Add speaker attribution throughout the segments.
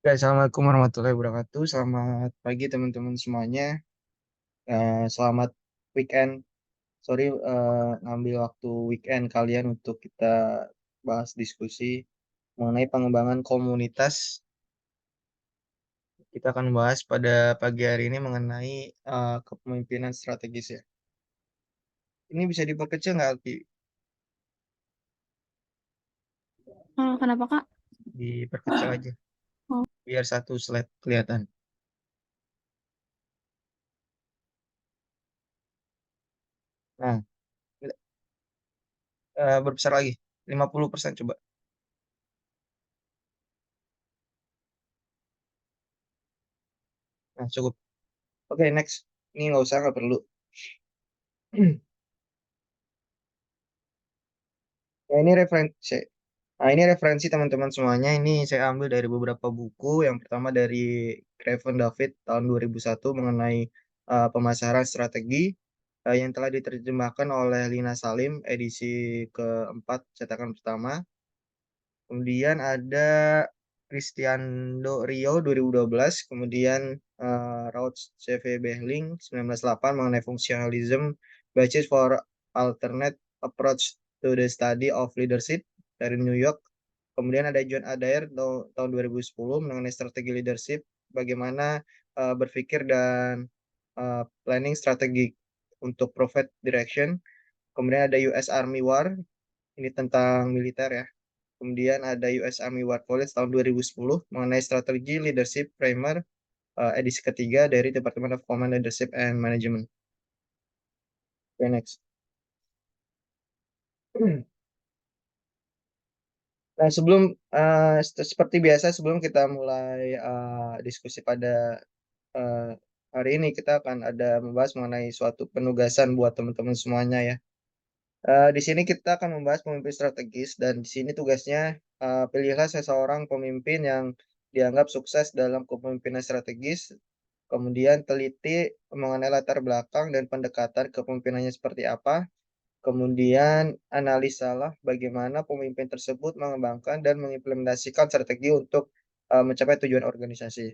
Speaker 1: Ya, Assalamualaikum warahmatullahi wabarakatuh. Selamat pagi teman-teman semuanya. Selamat weekend. Sorry, ngambil waktu weekend kalian untuk kita bahas diskusi mengenai pengembangan komunitas. Kita akan bahas pada pagi hari ini mengenai kepemimpinan strategis ya. Ini bisa diperkecil nggak, Alki?
Speaker 2: Kenapa Kak?
Speaker 1: Diperkecil aja,
Speaker 2: Oh,
Speaker 1: biar satu slide kelihatan. Nah, berbesar lagi, 50% coba. Nah, cukup. Oke, next. Ini nggak usah, nggak perlu. Ya, ini referensi. Nah, ini referensi teman-teman semuanya. Ini saya ambil dari beberapa buku. Yang pertama dari Craven David tahun 2001 mengenai pemasaran strategi yang telah diterjemahkan oleh Lina Salim edisi keempat cetakan pertama. Kemudian ada Cristiano Rio 2012, kemudian Rauch CV Behling 1908 mengenai fungsionalism basis for alternate approach to the study of leadership dari New York. Kemudian ada John Adair tahun 2010 mengenai strategi leadership, bagaimana berpikir dan planning strategi untuk profit direction. Kemudian ada US Army War, ini tentang militer ya. Kemudian ada US Army War College tahun 2010 mengenai strategi leadership primer edisi ketiga dari Department of Command Leadership and Management. Okay, next. Nah, sebelum seperti biasa sebelum kita mulai diskusi pada eh, hari ini, kita akan ada membahas mengenai suatu penugasan buat teman-teman semuanya ya. Di sini kita akan membahas pemimpin strategis dan di sini tugasnya pilihlah seseorang pemimpin yang dianggap sukses dalam kepemimpinan strategis. Kemudian teliti mengenai latar belakang dan pendekatan kepemimpinannya seperti apa. Kemudian analisalah bagaimana pemimpin tersebut mengembangkan dan mengimplementasikan strategi untuk mencapai tujuan organisasi.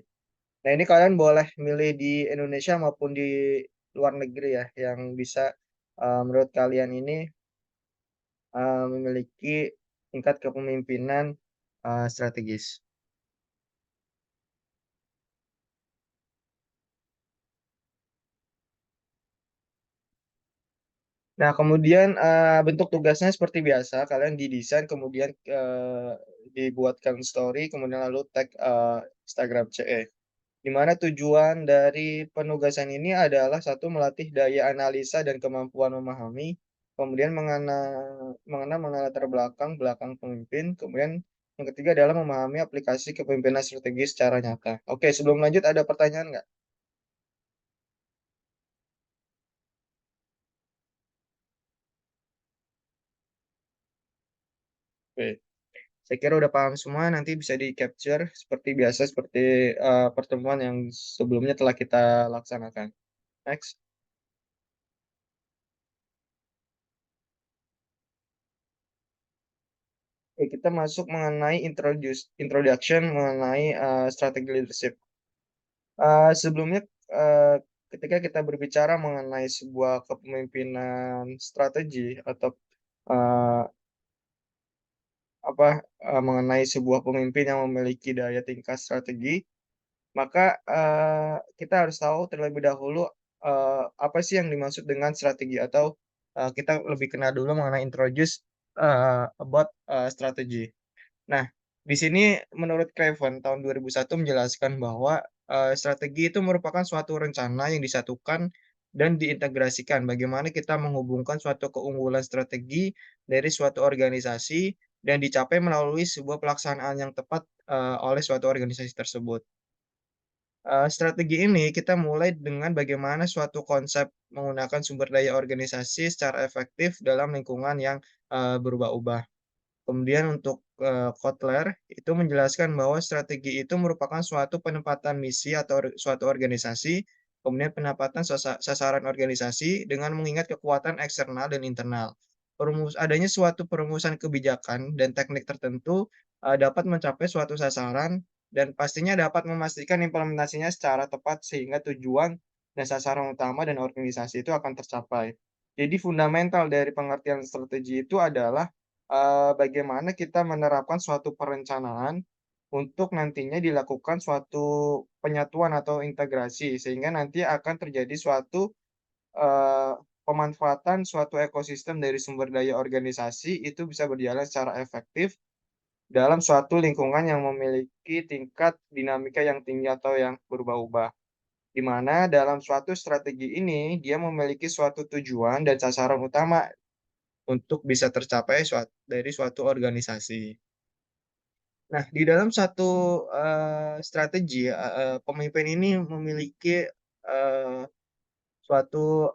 Speaker 1: Nah, ini kalian boleh milih di Indonesia maupun di luar negeri ya, yang bisa menurut kalian ini memiliki tingkat kepemimpinan strategis. Nah, kemudian bentuk tugasnya seperti biasa, kalian didesain, kemudian dibuatkan story, kemudian lalu tag Instagram CE. Di mana tujuan dari penugasan ini adalah satu, melatih daya analisa dan kemampuan memahami, kemudian mengenal latar belakang pemimpin, kemudian yang ketiga adalah memahami aplikasi kepemimpinan strategi secara nyata. Oke, sebelum lanjut ada pertanyaan nggak? Oke. Saya kira udah paham semua, nanti bisa di-capture seperti biasa, seperti pertemuan yang sebelumnya telah kita laksanakan. Next. Oke, kita masuk mengenai introduction mengenai strategi leadership. Sebelumnya, eh, ketika kita berbicara mengenai sebuah kepemimpinan strategi atau eh, mengenai sebuah pemimpin yang memiliki daya tingkat strategi, maka kita harus tahu terlebih dahulu apa sih yang dimaksud dengan strategi, atau kita lebih kenal dulu mengenai introduce about strategi. Nah, di sini menurut Craven tahun 2001 menjelaskan bahwa strategi itu merupakan suatu rencana yang disatukan dan diintegrasikan. Bagaimana kita menghubungkan suatu keunggulan strategi dari suatu organisasi dan dicapai melalui sebuah pelaksanaan yang tepat oleh suatu organisasi tersebut. Strategi ini kita mulai dengan bagaimana suatu konsep menggunakan sumber daya organisasi secara efektif dalam lingkungan yang berubah-ubah. Kemudian untuk Kotler itu menjelaskan bahwa strategi itu merupakan suatu penempatan misi atau suatu organisasi, kemudian penempatan sasaran organisasi dengan mengingat kekuatan eksternal dan internal. Adanya suatu perumusan kebijakan dan teknik tertentu dapat mencapai suatu sasaran dan pastinya dapat memastikan implementasinya secara tepat sehingga tujuan dan sasaran utama dan organisasi itu akan tercapai. Jadi fundamental dari pengertian strategi itu adalah, bagaimana kita menerapkan suatu perencanaan untuk nantinya dilakukan suatu penyatuan atau integrasi, sehingga nanti akan terjadi suatu, pemanfaatan suatu ekosistem dari sumber daya organisasi itu bisa berjalan secara efektif dalam suatu lingkungan yang memiliki tingkat dinamika yang tinggi atau yang berubah-ubah. Di mana dalam suatu strategi ini, dia memiliki suatu tujuan dan sasaran utama untuk bisa tercapai dari suatu organisasi. Nah, di dalam satu, strategi, pemimpin ini memiliki, eee, suatu,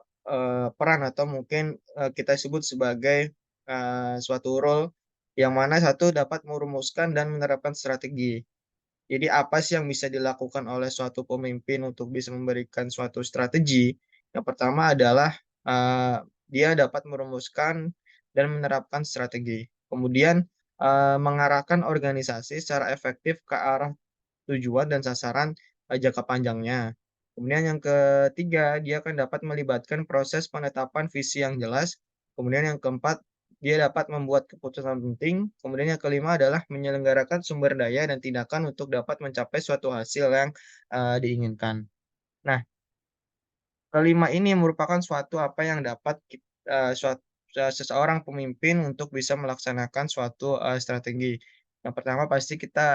Speaker 1: peran atau mungkin, kita sebut sebagai, suatu role yang mana satu dapat merumuskan dan menerapkan strategi. Jadi apa sih yang bisa dilakukan oleh suatu pemimpin untuk bisa memberikan suatu strategi? Yang pertama adalah, dia dapat merumuskan dan menerapkan strategi. Kemudian, mengarahkan organisasi secara efektif ke arah tujuan dan sasaran, jangka panjangnya. Kemudian yang ketiga, dia akan dapat melibatkan proses penetapan visi yang jelas. Kemudian yang keempat, dia dapat membuat keputusan penting. Kemudian yang kelima adalah menyelenggarakan sumber daya dan tindakan untuk dapat mencapai suatu hasil yang, diinginkan. Nah, kelima ini merupakan suatu apa yang dapat seseorang pemimpin untuk bisa melaksanakan suatu, strategi. Yang pertama pasti kita,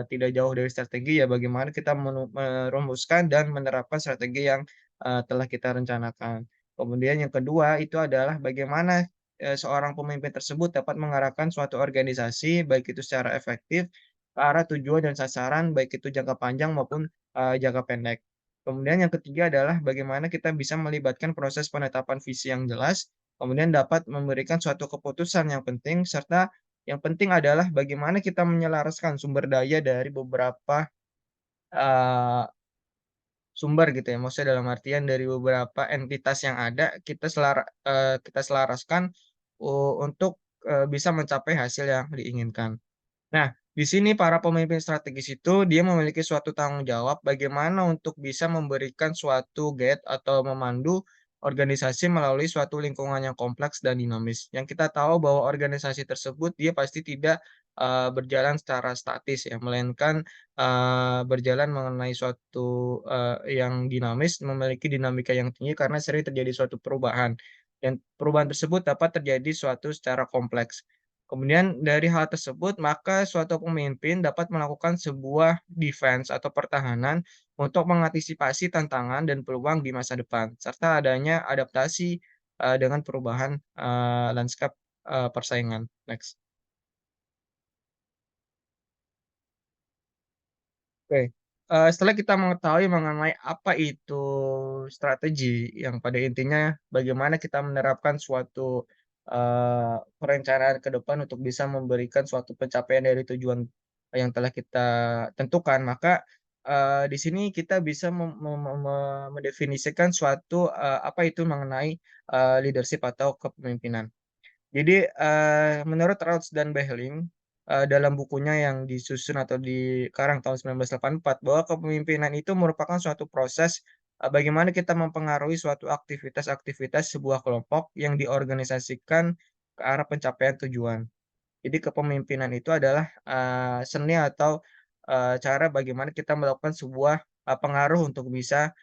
Speaker 1: tidak jauh dari strategi ya, bagaimana kita merumuskan dan menerapkan strategi yang, telah kita rencanakan. Kemudian yang kedua itu adalah bagaimana, seorang pemimpin tersebut dapat mengarahkan suatu organisasi, baik itu secara efektif ke arah tujuan dan sasaran, baik itu jangka panjang maupun, jangka pendek. Kemudian yang ketiga adalah bagaimana kita bisa melibatkan proses penetapan visi yang jelas, kemudian dapat memberikan suatu keputusan yang penting, serta yang penting adalah bagaimana kita menyelaraskan sumber daya dari beberapa, eee, sumber gitu ya. Maksudnya dalam artian dari beberapa entitas yang ada kita selaraskan, untuk, bisa mencapai hasil yang diinginkan. Nah, di sini para pemimpin strategis itu dia memiliki suatu tanggung jawab bagaimana untuk bisa memberikan suatu guide atau memandu organisasi melalui suatu lingkungan yang kompleks dan dinamis. Yang kita tahu bahwa organisasi tersebut dia pasti tidak, berjalan secara statis ya, melainkan, berjalan mengenai suatu, yang dinamis, memiliki dinamika yang tinggi karena sering terjadi suatu perubahan. Dan perubahan tersebut dapat terjadi suatu secara kompleks. Kemudian dari hal tersebut, maka suatu pemimpin dapat melakukan sebuah defense atau pertahanan untuk mengantisipasi tantangan dan peluang di masa depan, serta adanya adaptasi, dengan perubahan, lanskap, persaingan. Next. Oke, setelah kita mengetahui mengenai apa itu strategi, yang pada intinya bagaimana kita menerapkan suatu, perencanaan ke depan untuk bisa memberikan suatu pencapaian dari tujuan yang telah kita tentukan, maka, di sini kita bisa mendefinisikan suatu, apa itu mengenai, leadership atau kepemimpinan. Jadi, menurut Rawls dan Behling, dalam bukunya yang disusun atau dikarang tahun 1984 bahwa kepemimpinan itu merupakan suatu proses, bagaimana kita mempengaruhi suatu aktivitas-aktivitas sebuah kelompok yang diorganisasikan ke arah pencapaian tujuan. Jadi kepemimpinan itu adalah, seni atau, cara bagaimana kita melakukan sebuah, pengaruh untuk bisa,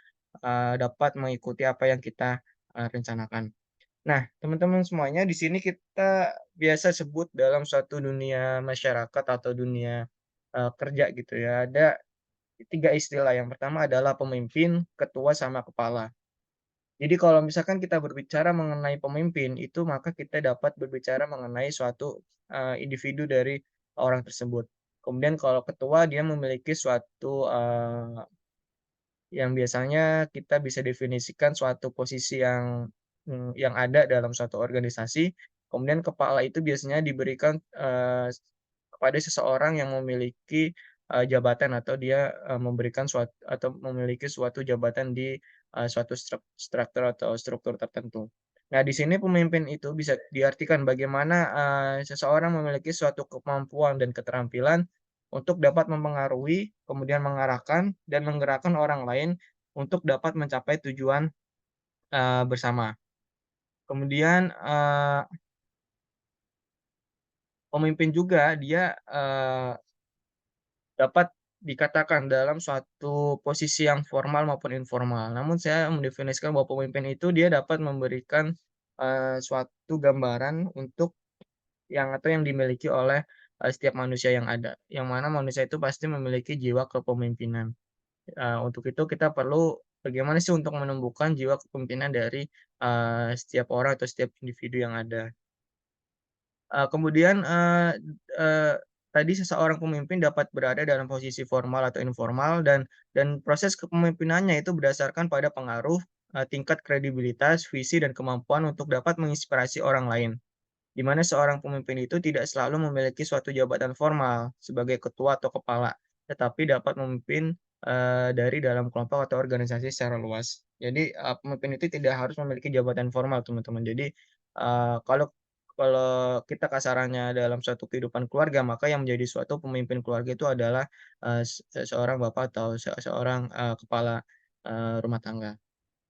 Speaker 1: dapat mengikuti apa yang kita, rencanakan. Nah, teman-teman semuanya, di sini kita biasa sebut dalam suatu dunia masyarakat atau dunia, kerja gitu ya, ada 3 istilah. Yang pertama adalah pemimpin, ketua, sama kepala. Jadi kalau misalkan kita berbicara mengenai pemimpin, itu maka kita dapat berbicara mengenai suatu, individu dari orang tersebut. Kemudian kalau ketua, dia memiliki suatu, yang biasanya kita bisa definisikan suatu posisi yang ada dalam suatu organisasi, kemudian kepala itu biasanya diberikan, kepada seseorang yang memiliki, jabatan atau dia, memberikan atau memiliki suatu jabatan di, suatu struktur atau struktur tertentu. Nah, di sini pemimpin itu bisa diartikan bagaimana, seseorang memiliki suatu kemampuan dan keterampilan untuk dapat mempengaruhi, kemudian mengarahkan dan menggerakkan orang lain untuk dapat mencapai tujuan, bersama. Kemudian, pemimpin juga dia, dapat dikatakan dalam suatu posisi yang formal maupun informal. Namun saya mendefinisikan bahwa pemimpin itu dia dapat memberikan, suatu gambaran untuk atau yang dimiliki oleh, setiap manusia yang ada, yang mana manusia itu pasti memiliki jiwa kepemimpinan. Untuk itu kita perlu bagaimana sih untuk menumbuhkan jiwa kepemimpinan dari, setiap orang atau setiap individu yang ada. Kemudian, eee, tadi seseorang pemimpin dapat berada dalam posisi formal atau informal dan proses kepemimpinannya itu berdasarkan pada pengaruh, tingkat kredibilitas, visi, dan kemampuan untuk dapat menginspirasi orang lain. Di mana seorang pemimpin itu tidak selalu memiliki suatu jabatan formal sebagai ketua atau kepala, tetapi dapat memimpin, dari dalam kelompok atau organisasi secara luas. Jadi, pemimpin itu tidak harus memiliki jabatan formal, teman-teman. Jadi, kalau kalau kita kasarannya dalam suatu kehidupan keluarga, maka yang menjadi suatu pemimpin keluarga itu adalah, seorang bapak atau seorang, kepala, rumah tangga.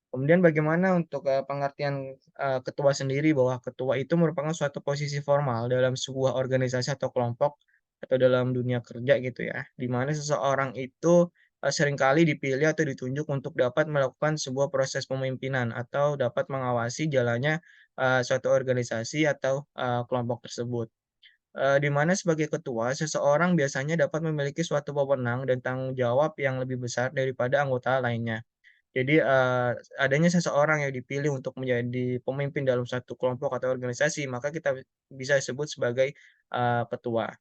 Speaker 1: Kemudian bagaimana untuk, pengertian, ketua sendiri bahwa ketua itu merupakan suatu posisi formal dalam sebuah organisasi atau kelompok atau dalam dunia kerja gitu ya, di mana seseorang itu, seringkali dipilih atau ditunjuk untuk dapat melakukan sebuah proses pemimpinan atau dapat mengawasi jalannya, suatu organisasi atau, kelompok tersebut. Di mana sebagai ketua, seseorang biasanya dapat memiliki suatu wewenang dan tanggung jawab yang lebih besar daripada anggota lainnya. Jadi, adanya seseorang yang dipilih untuk menjadi pemimpin dalam satu kelompok atau organisasi, maka kita bisa sebut sebagai, ketua,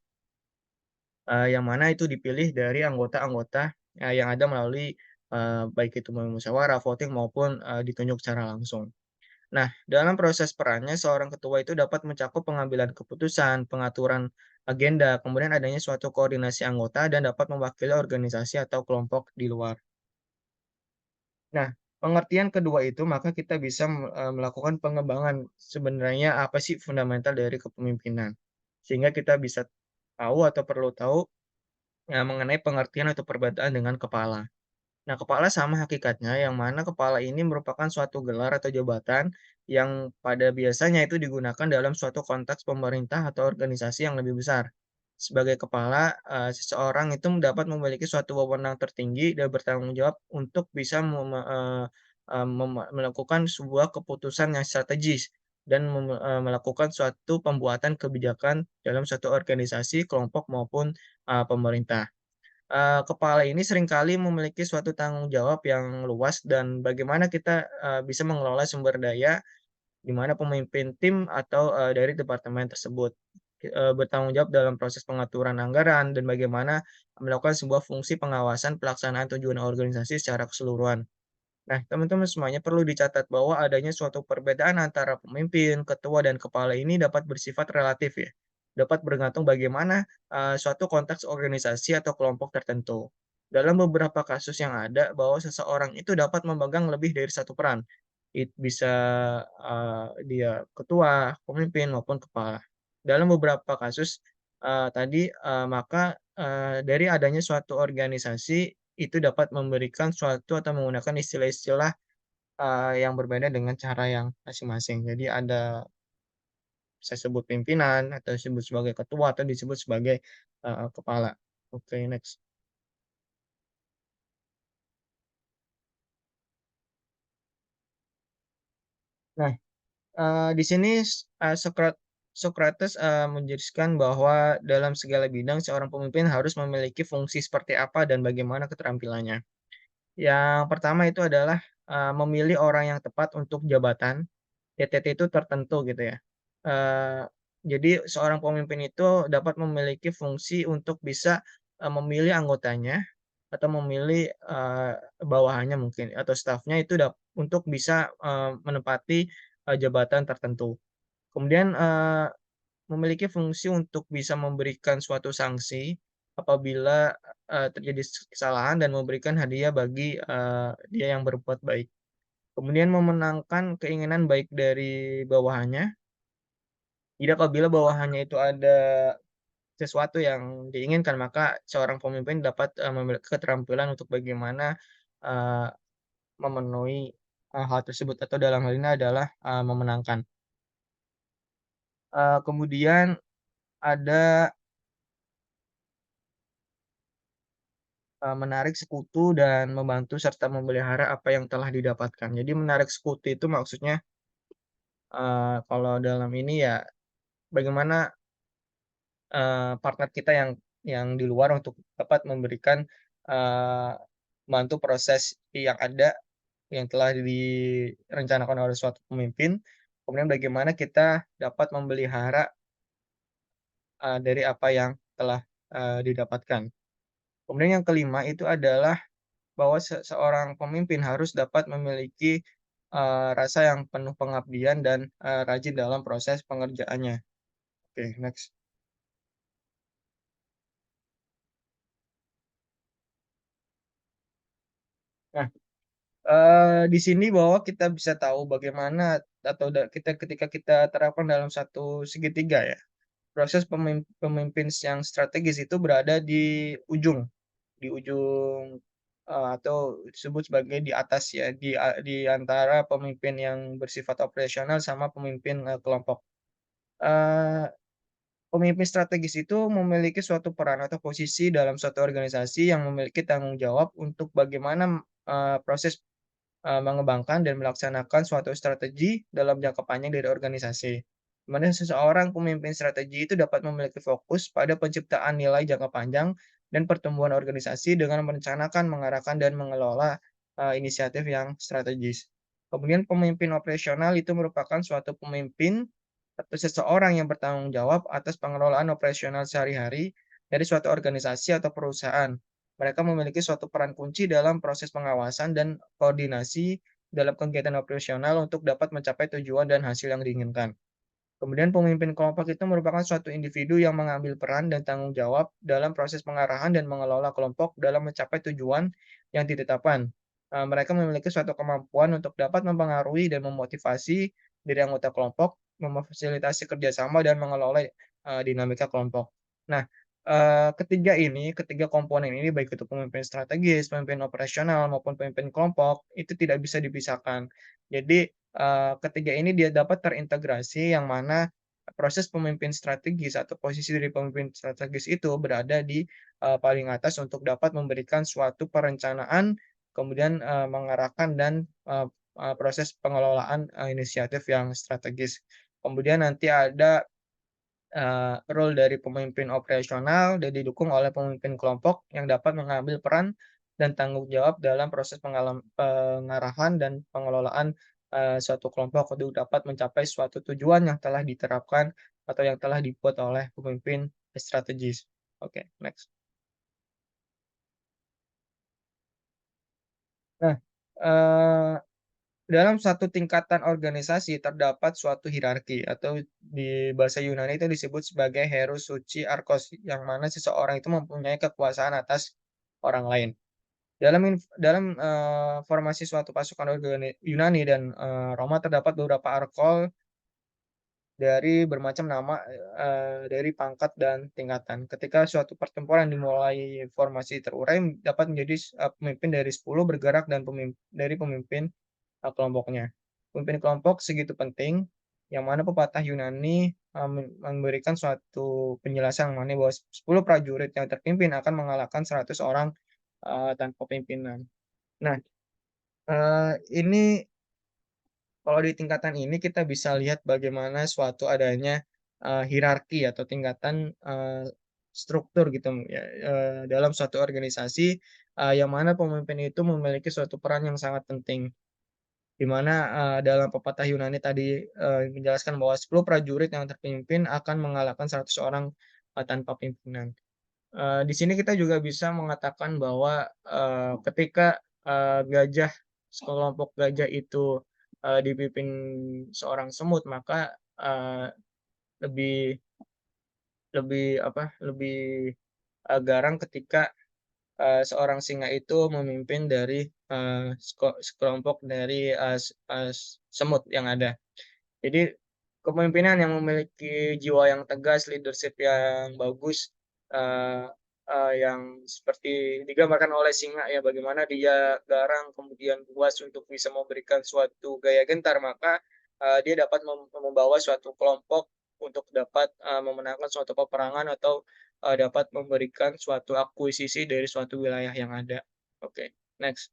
Speaker 1: yang mana itu dipilih dari anggota-anggota, yang ada melalui, baik itu melalui musyawarah, voting, maupun, ditunjuk secara langsung. Nah, dalam proses perannya, seorang ketua itu dapat mencakup pengambilan keputusan, pengaturan agenda, kemudian adanya suatu koordinasi anggota, dan dapat mewakili organisasi atau kelompok di luar. Nah, pengertian kedua itu maka kita bisa melakukan pengembangan sebenarnya apa sih fundamental dari kepemimpinan. Sehingga kita bisa tahu atau perlu tahu, mengenai pengertian atau perbedaan dengan kepala. Nah, kepala sama hakikatnya, yang mana kepala ini merupakan suatu gelar atau jabatan yang pada biasanya itu digunakan dalam suatu konteks pemerintah atau organisasi yang lebih besar. Sebagai kepala, seseorang itu dapat memiliki suatu wewenang tertinggi dan bertanggung jawab untuk bisa melakukan sebuah keputusan yang strategis dan melakukan suatu pembuatan kebijakan dalam suatu organisasi, kelompok maupun, pemerintah. Kepala ini seringkali memiliki suatu tanggung jawab yang luas dan bagaimana kita, bisa mengelola sumber daya di mana pemimpin tim atau, dari departemen tersebut, bertanggung jawab dalam proses pengaturan anggaran dan bagaimana melakukan sebuah fungsi pengawasan pelaksanaan tujuan organisasi secara keseluruhan. Nah, teman-teman semuanya perlu dicatat bahwa adanya suatu perbedaan antara pemimpin, ketua, dan kepala ini dapat bersifat relatif ya. Dapat bergantung bagaimana suatu konteks organisasi atau kelompok tertentu. Dalam beberapa kasus yang ada, bahwa seseorang itu dapat memegang lebih dari satu peran. Bisa dia ketua, pemimpin, maupun kepala. Dalam beberapa kasus tadi, maka dari adanya suatu organisasi itu dapat memberikan suatu atau menggunakan istilah-istilah, yang berbeda dengan cara yang masing-masing. Jadi ada bisa sebut pimpinan, atau disebut sebagai ketua, atau disebut sebagai, kepala. Oke, next. Nah, di sini Socrates, menjelaskan bahwa dalam segala bidang seorang pemimpin harus memiliki fungsi seperti apa dan bagaimana keterampilannya. Yang pertama itu adalah, memilih orang yang tepat untuk jabatan TTT itu tertentu gitu ya. Eee, jadi seorang pemimpin itu dapat memiliki fungsi untuk bisa, memilih anggotanya atau memilih, bawahannya mungkin atau stafnya itu untuk bisa, menempati, jabatan tertentu. Kemudian, memiliki fungsi untuk bisa memberikan suatu sanksi apabila, terjadi kesalahan dan memberikan hadiah bagi, dia yang berbuat baik. Kemudian memenangkan keinginan baik dari bawahannya. Jadi apabila bawahannya itu ada sesuatu yang diinginkan, maka seorang pemimpin dapat, memiliki keterampilan untuk bagaimana, eee, memenuhi, hal tersebut atau dalam hal ini adalah, memenangkan. Kemudian ada, menarik sekutu dan membantu serta memelihara apa yang telah didapatkan. Jadi menarik sekutu itu maksudnya, kalau dalam ini ya bagaimana, partner kita yang di luar untuk dapat memberikan, eee, membantu proses yang ada, yang telah direncanakan oleh suatu pemimpin, kemudian bagaimana kita dapat memelihara, dari apa yang telah, didapatkan. Kemudian yang kelima itu adalah bahwa seorang pemimpin harus dapat memiliki, rasa yang penuh pengabdian dan, rajin dalam proses pengerjaannya. Oke, next. Nah, di sini bahwa kita bisa tahu bagaimana atau kita ketika kita terapkan dalam satu segitiga ya, proses pemimpin yang strategis itu berada di ujung, atau disebut sebagai di atas ya, di antara pemimpin yang bersifat operasional sama pemimpin, kelompok. Eee, Pemimpin strategis itu memiliki suatu peran atau posisi dalam suatu organisasi yang memiliki tanggung jawab untuk bagaimana, proses mengembangkan dan melaksanakan suatu strategi dalam jangka panjang dari organisasi. Di mana seseorang pemimpin strategi itu dapat memiliki fokus pada penciptaan nilai jangka panjang dan pertumbuhan organisasi dengan merencanakan, mengarahkan, dan mengelola inisiatif yang strategis. Kemudian pemimpin operasional itu merupakan suatu pemimpin atau seseorang yang bertanggung jawab atas pengelolaan operasional sehari-hari dari suatu organisasi atau perusahaan. Mereka memiliki suatu peran kunci dalam proses pengawasan dan koordinasi dalam kegiatan operasional untuk dapat mencapai tujuan dan hasil yang diinginkan. Kemudian pemimpin kelompok itu merupakan suatu individu yang mengambil peran dan tanggung jawab dalam proses pengarahan dan mengelola kelompok dalam mencapai tujuan yang ditetapkan. Mereka memiliki suatu kemampuan untuk dapat mempengaruhi dan memotivasi diri anggota kelompok, memfasilitasi kerjasama dan mengelola dinamika kelompok. Nah, ketiga komponen ini baik itu pemimpin strategis, pemimpin operasional maupun pemimpin kelompok itu tidak bisa dipisahkan. Jadi ketiga ini dia dapat terintegrasi yang mana proses pemimpin strategis atau posisi dari pemimpin strategis itu berada di, paling atas untuk dapat memberikan suatu perencanaan, kemudian, mengarahkan dan, eee eee, proses pengelolaan, inisiatif yang strategis. Kemudian nanti ada, role dari pemimpin operasional dan didukung oleh pemimpin kelompok yang dapat mengambil peran dan tanggung jawab dalam proses pengarahan dan pengelolaan, suatu kelompok untuk dapat mencapai suatu tujuan yang telah diterapkan atau yang telah dibuat oleh pemimpin strategis. Oke, next. Nah, eee, dalam satu tingkatan organisasi terdapat suatu hierarki atau di bahasa Yunani itu disebut sebagai hierosuchi arkos, yang mana seseorang itu mempunyai kekuasaan atas orang lain. Dalam formasi suatu pasukan Yunani dan, Roma terdapat beberapa arkol dari bermacam nama, dari pangkat dan tingkatan. Ketika suatu pertempuran dimulai, formasi terurai dapat menjadi pemimpin dari 10 bergerak dan dari pemimpin, kelompoknya. Pemimpin kelompok segitu penting, yang mana pepatah Yunani, memberikan suatu penjelasan mengenai bahwa 10 prajurit yang terpimpin akan mengalahkan 100 orang, tanpa pimpinan. Nah, ini kalau di tingkatan ini kita bisa lihat bagaimana suatu adanya, hierarki atau tingkatan, struktur gitu ya, dalam suatu organisasi, yang mana pemimpin itu memiliki suatu peran yang sangat penting. Di mana, dalam pepatah Yunani tadi, menjelaskan bahwa 10 prajurit yang terpimpin akan mengalahkan 100 orang, tanpa pimpinan. Di sini kita juga bisa mengatakan bahwa, ketika, sekelompok gajah itu, dipimpin seorang semut, maka, lebih lebih apa, lebih, garang ketika, seorang singa itu memimpin dari, sekelompok dari, semut yang ada. Jadi kepemimpinan yang memiliki jiwa yang tegas, leadership yang bagus, eee yang seperti digambarkan oleh singa ya, bagaimana dia garang kemudian buas untuk bisa memberikan suatu gaya gentar, maka, dia dapat membawa suatu kelompok untuk dapat, memenangkan suatu peperangan atau, dapat memberikan suatu akuisisi dari suatu wilayah yang ada. Oke, next.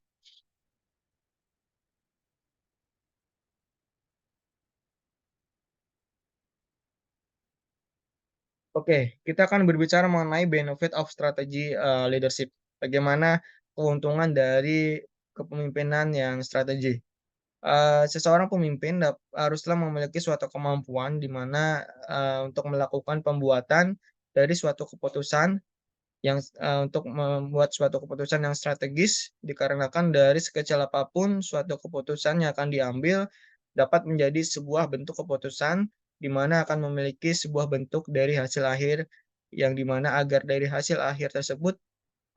Speaker 1: Oke, kita akan berbicara mengenai benefit of strategy, leadership. Bagaimana keuntungan dari kepemimpinan yang strategi. Seseorang pemimpin haruslah memiliki suatu kemampuan di mana, untuk melakukan pembuatan dari suatu keputusan untuk membuat suatu keputusan yang strategis, dikarenakan dari sekecil apapun suatu keputusan yang akan diambil dapat menjadi sebuah bentuk keputusan, di mana akan memiliki sebuah bentuk dari hasil akhir, yang di mana agar dari hasil akhir tersebut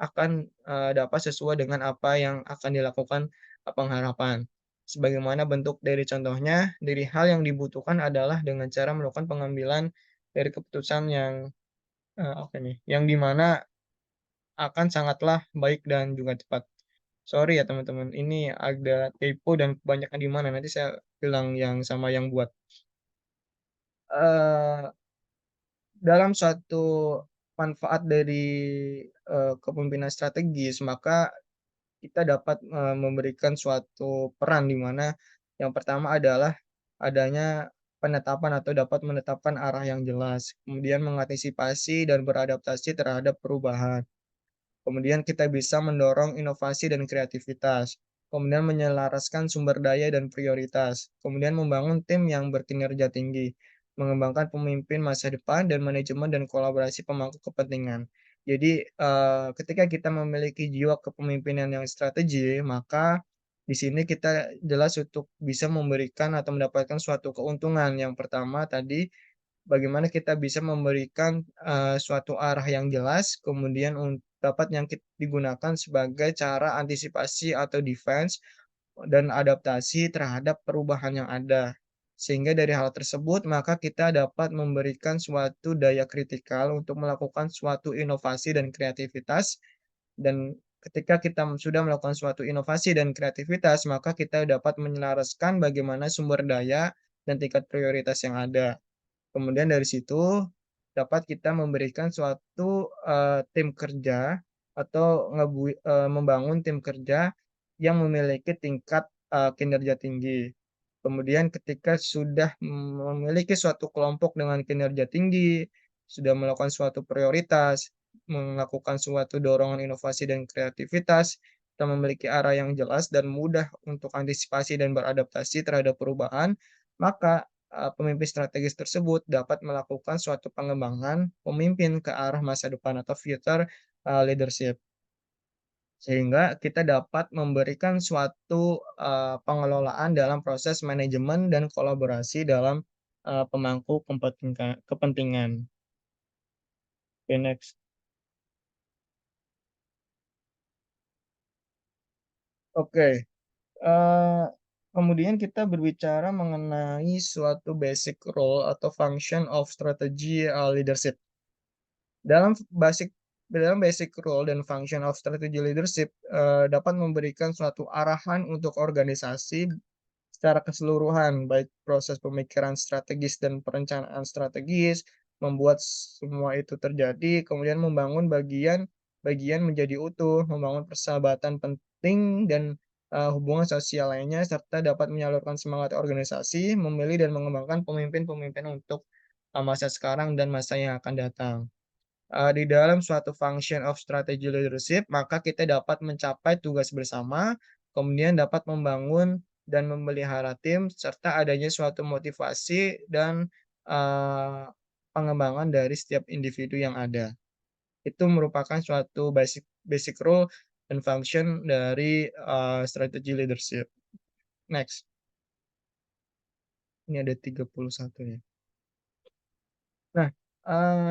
Speaker 1: akan, dapat sesuai dengan apa yang akan dilakukan, pengharapan. Sebagaimana bentuk dari contohnya, dari hal yang dibutuhkan adalah dengan cara melakukan pengambilan dari keputusan yang, apa nih, yang di mana akan sangatlah baik dan juga tepat. Sorry ya teman-teman, ini ada typo dan kebanyakan di mana, nanti saya bilang yang sama yang buat. Eee, dalam suatu manfaat dari, kepemimpinan strategis, maka kita dapat, memberikan suatu peran di mana yang pertama adalah adanya penetapan atau dapat menetapkan arah yang jelas, kemudian mengantisipasi dan beradaptasi terhadap perubahan. Kemudian kita bisa mendorong inovasi dan kreativitas, kemudian menyelaraskan sumber daya dan prioritas, kemudian membangun tim yang berkinerja tinggi, mengembangkan pemimpin masa depan dan manajemen dan kolaborasi pemangku kepentingan. Jadi, ketika kita memiliki jiwa kepemimpinan yang strategi, maka di sini kita jelas untuk bisa memberikan atau mendapatkan suatu keuntungan. Yang pertama tadi, bagaimana kita bisa memberikan, suatu arah yang jelas, kemudian dapat yang digunakan sebagai cara antisipasi atau defense dan adaptasi terhadap perubahan yang ada. Sehingga dari hal tersebut, maka kita dapat memberikan suatu daya kritikal untuk melakukan suatu inovasi dan kreativitas, dan ketika kita sudah melakukan suatu inovasi dan kreativitas, maka kita dapat menyelaraskan bagaimana sumber daya dan tingkat prioritas yang ada. Kemudian dari situ, dapat kita memberikan suatu, tim kerja atau membangun tim kerja yang memiliki tingkat, kinerja tinggi. Kemudian ketika sudah memiliki suatu kelompok dengan kinerja tinggi, sudah melakukan suatu prioritas, melakukan suatu dorongan inovasi dan kreativitas, kita memiliki arah yang jelas dan mudah untuk antisipasi dan beradaptasi terhadap perubahan, maka pemimpin strategis tersebut dapat melakukan suatu pengembangan pemimpin ke arah masa depan atau future, leadership. Sehingga kita dapat memberikan suatu, pengelolaan dalam proses manajemen dan kolaborasi dalam, pemangku kepentingan. Oke, next. Oke, kemudian kita berbicara mengenai suatu basic role atau function of strategy, leadership. Dalam basic role dan function of strategy leadership, dapat memberikan suatu arahan untuk organisasi secara keseluruhan, baik proses pemikiran strategis dan perencanaan strategis, membuat semua itu terjadi, kemudian membangun bagian menjadi utuh, membangun persahabatan penting dan, hubungan sosial lainnya, serta dapat menyalurkan semangat organisasi, memilih dan mengembangkan pemimpin-pemimpin untuk, masa sekarang dan masa yang akan datang. Di dalam suatu function of strategy leadership, maka kita dapat mencapai tugas bersama, kemudian dapat membangun dan memelihara tim, serta adanya suatu motivasi dan, eee, pengembangan dari setiap individu yang ada. Itu merupakan suatu basic basic role dan function dari, strategy leadership. Next, ini ada 31 ya. Nah,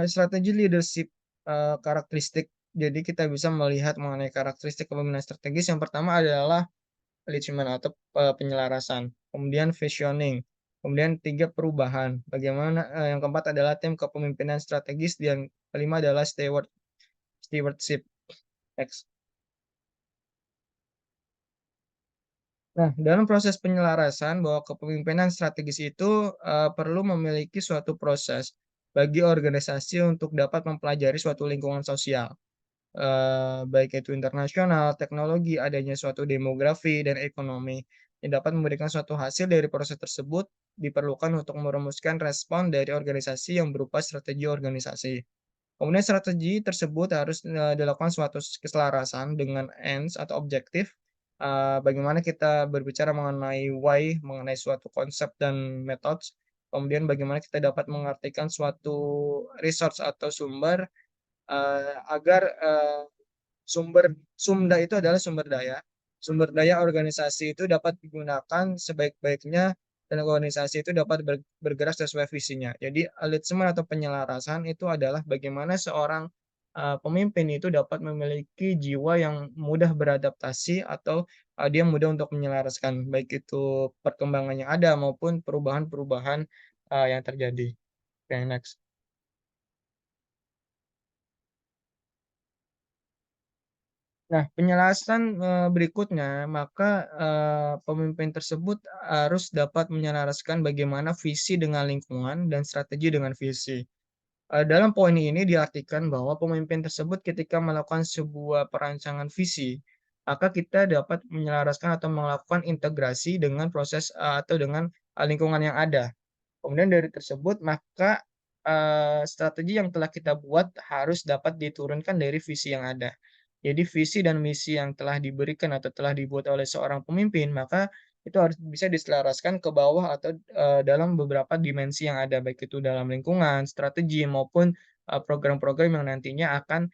Speaker 1: strategi leadership, karakteristik, jadi kita bisa melihat mengenai karakteristik kepemimpinan strategis yang pertama adalah alignment atau, penyelarasan, kemudian visioning. Kemudian 3 perubahan. Yang keempat adalah tim kepemimpinan strategis dan kelima adalah stewardship. Next. Nah, dalam proses penyelarasan bahwa kepemimpinan strategis itu perlu memiliki suatu proses bagi organisasi untuk dapat mempelajari suatu lingkungan sosial, baik itu internasional, teknologi, adanya suatu demografi dan ekonomi yang dapat memberikan suatu hasil dari proses tersebut diperlukan untuk merumuskan respon dari organisasi yang berupa strategi organisasi. Kemudian strategi tersebut harus, dilakukan suatu keselarasan dengan ends atau objektif, bagaimana kita berbicara mengenai why, mengenai suatu konsep dan methods, kemudian bagaimana kita dapat mengartikan suatu resource atau sumber, agar, Sumber sumda itu adalah sumber daya. Sumber daya organisasi itu dapat digunakan sebaik-baiknya dan organisasi itu dapat bergerak sesuai visinya. Jadi alignment atau penyelarasan itu adalah bagaimana seorang, pemimpin itu dapat memiliki jiwa yang mudah beradaptasi atau, dia mudah untuk menyelaraskan, baik itu perkembangan yang ada maupun perubahan-perubahan, yang terjadi. Oke, next. Nah, penjelasan, berikutnya, maka, pemimpin tersebut harus dapat menyelaraskan bagaimana visi dengan lingkungan dan strategi dengan visi. Dalam poin ini diartikan bahwa pemimpin tersebut ketika melakukan sebuah perancangan visi, maka kita dapat menyelaraskan atau melakukan integrasi dengan proses, atau dengan, lingkungan yang ada. Kemudian dari tersebut maka, strategi yang telah kita buat harus dapat diturunkan dari visi yang ada. Jadi visi dan misi yang telah diberikan atau telah dibuat oleh seorang pemimpin, maka itu harus bisa diselaraskan ke bawah atau, dalam beberapa dimensi yang ada, baik itu dalam lingkungan, strategi, maupun, program-program yang nantinya akan,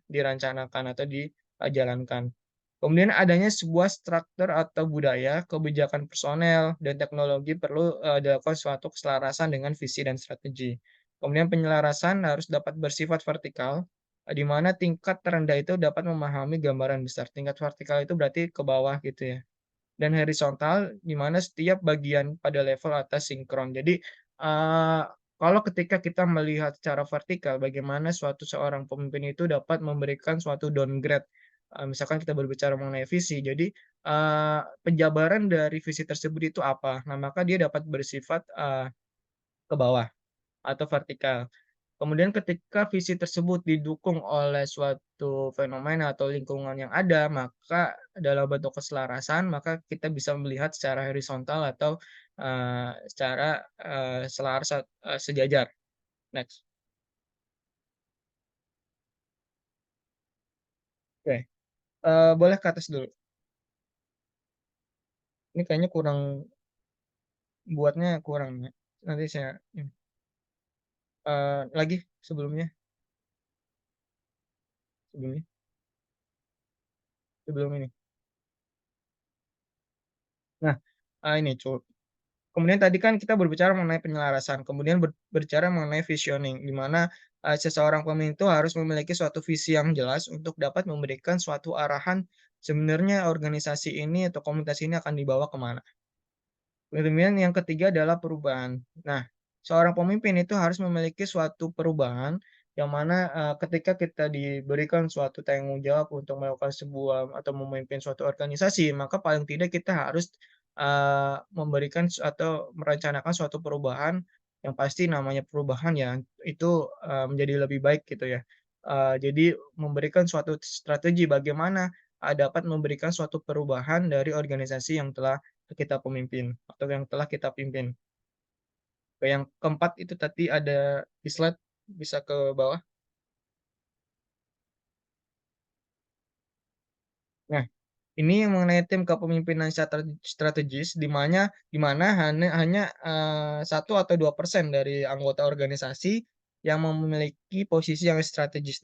Speaker 1: dirancanakan atau dijalankan. Kemudian adanya sebuah struktur atau budaya, kebijakan personel, dan teknologi perlu, dilakukan suatu keselarasan dengan visi dan strategi. Kemudian penyelarasan harus dapat bersifat vertikal, di mana tingkat terendah itu dapat memahami gambaran besar. Tingkat vertikal itu berarti ke bawah gitu ya. Dan horizontal, di mana setiap bagian pada level atas sinkron. Jadi, kalau ketika kita melihat secara vertikal bagaimana seorang pemimpin itu dapat memberikan suatu downgrade, misalkan kita berbicara mengenai visi, jadi, penjabaran dari visi tersebut itu apa. Nah, maka dia dapat bersifat, ke bawah atau vertikal. Kemudian ketika visi tersebut didukung oleh suatu fenomena atau lingkungan yang ada, maka dalam bentuk keselarasan, maka kita bisa melihat secara horizontal atau, secara, selaras sejajar. Next. Oke, boleh ke atas dulu. Ini kayaknya buatnya kurang ya. Nanti saya ini, lagi sebelumnya sebelumnya sebelum ini. Nah, ini kemudian tadi kan kita berbicara mengenai penyelarasan, kemudian berbicara mengenai visioning, di mana, seseorang pemimpin itu harus memiliki suatu visi yang jelas untuk dapat memberikan suatu arahan, sebenarnya organisasi ini atau komunitas ini akan dibawa kemana. Kemudian yang ketiga adalah perubahan. Nah, seorang pemimpin itu harus memiliki suatu perubahan yang mana, ketika kita diberikan suatu tanggung jawab untuk melakukan sebuah atau memimpin suatu organisasi, maka paling tidak kita harus, memberikan atau merencanakan suatu perubahan yang pasti namanya perubahan ya, itu, menjadi lebih baik gitu ya. Jadi memberikan suatu strategi bagaimana, dapat memberikan suatu perubahan dari organisasi yang telah kita pemimpin atau yang telah kita pimpin. Yang keempat itu tadi ada di slide, bisa ke bawah. Nah, ini yang mengenai tim kepemimpinan strategis di mana hanya, 1 atau 2% dari anggota organisasi yang memiliki posisi yang strategis.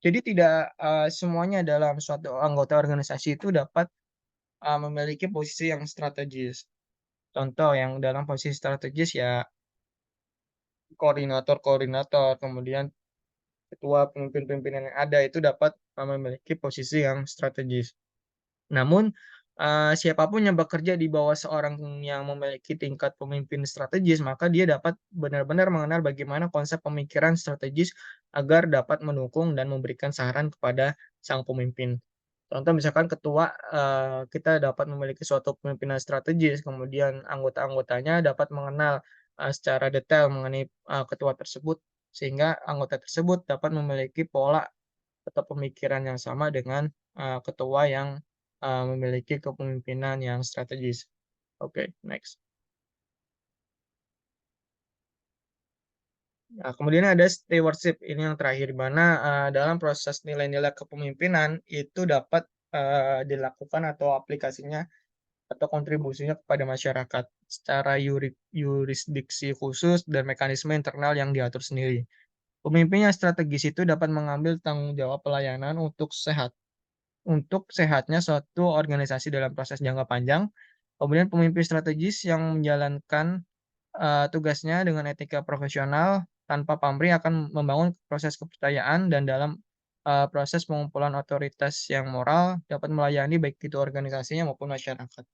Speaker 1: Jadi tidak, semuanya dalam suatu anggota organisasi itu dapat, memiliki posisi yang strategis. Contoh yang dalam posisi strategis ya koordinator-koordinator, kemudian ketua pemimpin-pimpinan yang ada itu dapat, memiliki posisi yang strategis. Namun, siapapun yang bekerja di bawah seorang yang memiliki tingkat pemimpin strategis, maka dia dapat benar-benar mengenal bagaimana konsep pemikiran strategis agar dapat mendukung dan memberikan saran kepada sang pemimpin. Contoh misalkan ketua, kita dapat memiliki suatu kepemimpinan strategis, kemudian anggota-anggotanya dapat mengenal, secara detail mengenai, ketua tersebut, sehingga anggota tersebut dapat memiliki pola atau pemikiran yang sama dengan, ketua yang, memiliki kepemimpinan yang strategis. Oke, next. Nah, kemudian ada stewardship, ini yang terakhir, di mana, dalam proses nilai-nilai kepemimpinan itu dapat, dilakukan atau aplikasinya atau kontribusinya kepada masyarakat secara yurisdiksi khusus dan mekanisme internal yang diatur sendiri. Pemimpin yang strategis itu dapat mengambil tanggung jawab pelayanan untuk sehatnya suatu organisasi dalam proses jangka panjang. Kemudian pemimpin strategis yang menjalankan, tugasnya dengan etika profesional tanpa pamrih akan membangun proses kepercayaan dan dalam, proses pengumpulan otoritas yang moral dapat melayani baik itu organisasinya maupun masyarakat.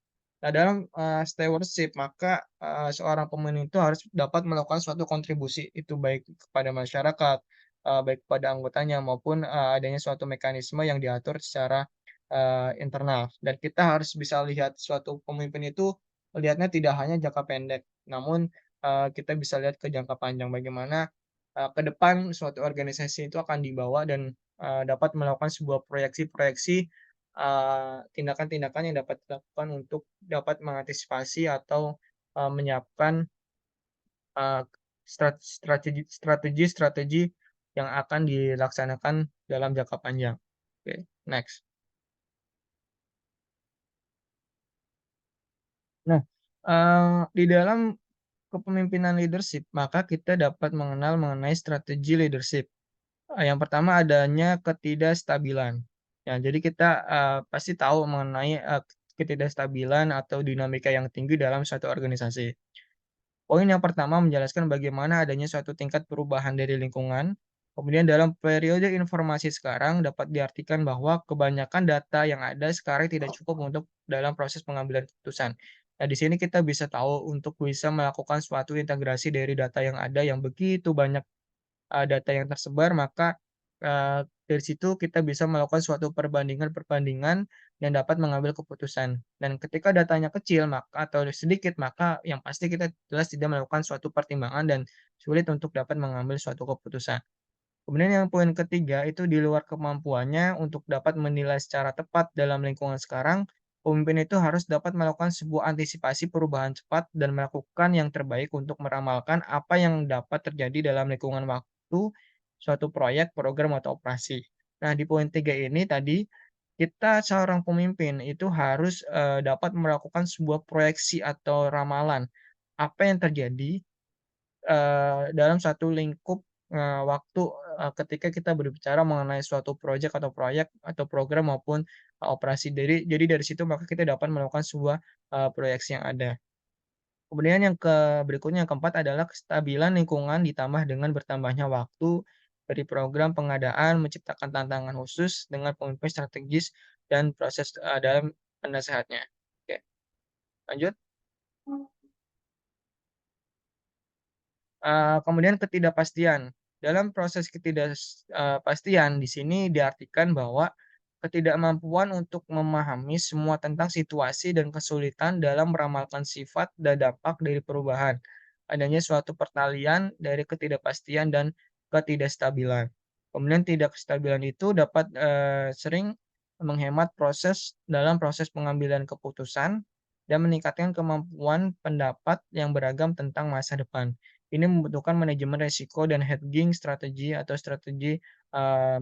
Speaker 1: Nah, dalam, stewardship maka, seorang pemimpin itu harus dapat melakukan suatu kontribusi, itu baik kepada masyarakat, baik kepada anggotanya maupun, adanya suatu mekanisme yang diatur secara, internal. Dan kita harus bisa lihat suatu pemimpin itu melihatnya tidak hanya jangka pendek, namun, kita bisa lihat ke jangka panjang bagaimana, ke depan suatu organisasi itu akan dibawa dan, dapat melakukan sebuah proyeksi-proyeksi tindakan-tindakan yang dapat dilakukan untuk dapat mengantisipasi atau, menyiapkan, eee, strategi-strategi yang akan dilaksanakan dalam jangka panjang. Oke, next. Nah, di dalam kepemimpinan leadership, maka kita dapat mengenal mengenai strategi leadership. Yang pertama adanya ketidakstabilan. Ya, jadi kita, pasti tahu mengenai, ketidakstabilan atau dinamika yang tinggi dalam suatu organisasi. Poin yang pertama menjelaskan bagaimana adanya suatu tingkat perubahan dari lingkungan. Kemudian dalam periode informasi sekarang dapat diartikan bahwa kebanyakan data yang ada sekarang tidak cukup untuk dalam proses pengambilan keputusan. Nah, di sini kita bisa tahu untuk bisa melakukan suatu integrasi dari data yang ada yang begitu banyak data yang tersebar, maka, dari situ kita bisa melakukan suatu perbandingan-perbandingan dan dapat mengambil keputusan. Dan ketika datanya kecil atau sedikit, maka yang pasti kita jelas tidak melakukan suatu pertimbangan dan sulit untuk dapat mengambil suatu keputusan. Kemudian yang poin ketiga itu di luar kemampuannya untuk dapat menilai secara tepat dalam lingkungan sekarang, pemimpin itu harus dapat melakukan sebuah antisipasi perubahan cepat dan melakukan yang terbaik untuk meramalkan apa yang dapat terjadi dalam lingkungan waktu, suatu proyek, program, atau operasi. Nah, di poin 3 ini tadi, kita seorang pemimpin itu harus, dapat melakukan sebuah proyeksi atau ramalan, apa yang terjadi dalam satu lingkup, waktu, ketika kita berbicara mengenai suatu proyek atau program maupun, operasi. Jadi dari situ maka kita dapat melakukan sebuah, proyeksi yang ada. Kemudian berikutnya yang keempat adalah kestabilan lingkungan ditambah dengan bertambahnya waktu dari program pengadaan menciptakan tantangan khusus dengan pemimpin strategis dan proses, dalam penasehatnya. Oke, lanjut. Kemudian ketidakpastian. Dalam proses pastian di sini diartikan bahwa ketidakmampuan untuk memahami semua tentang situasi dan kesulitan dalam meramalkan sifat dan dampak dari perubahan. Adanya suatu pertalian dari ketidakpastian dan ketidakstabilan. Kemudian tidak kestabilan itu dapat, sering menghemat dalam proses pengambilan keputusan dan meningkatkan kemampuan pendapat yang beragam tentang masa depan. Ini membutuhkan manajemen resiko dan hedging strategi atau strategi,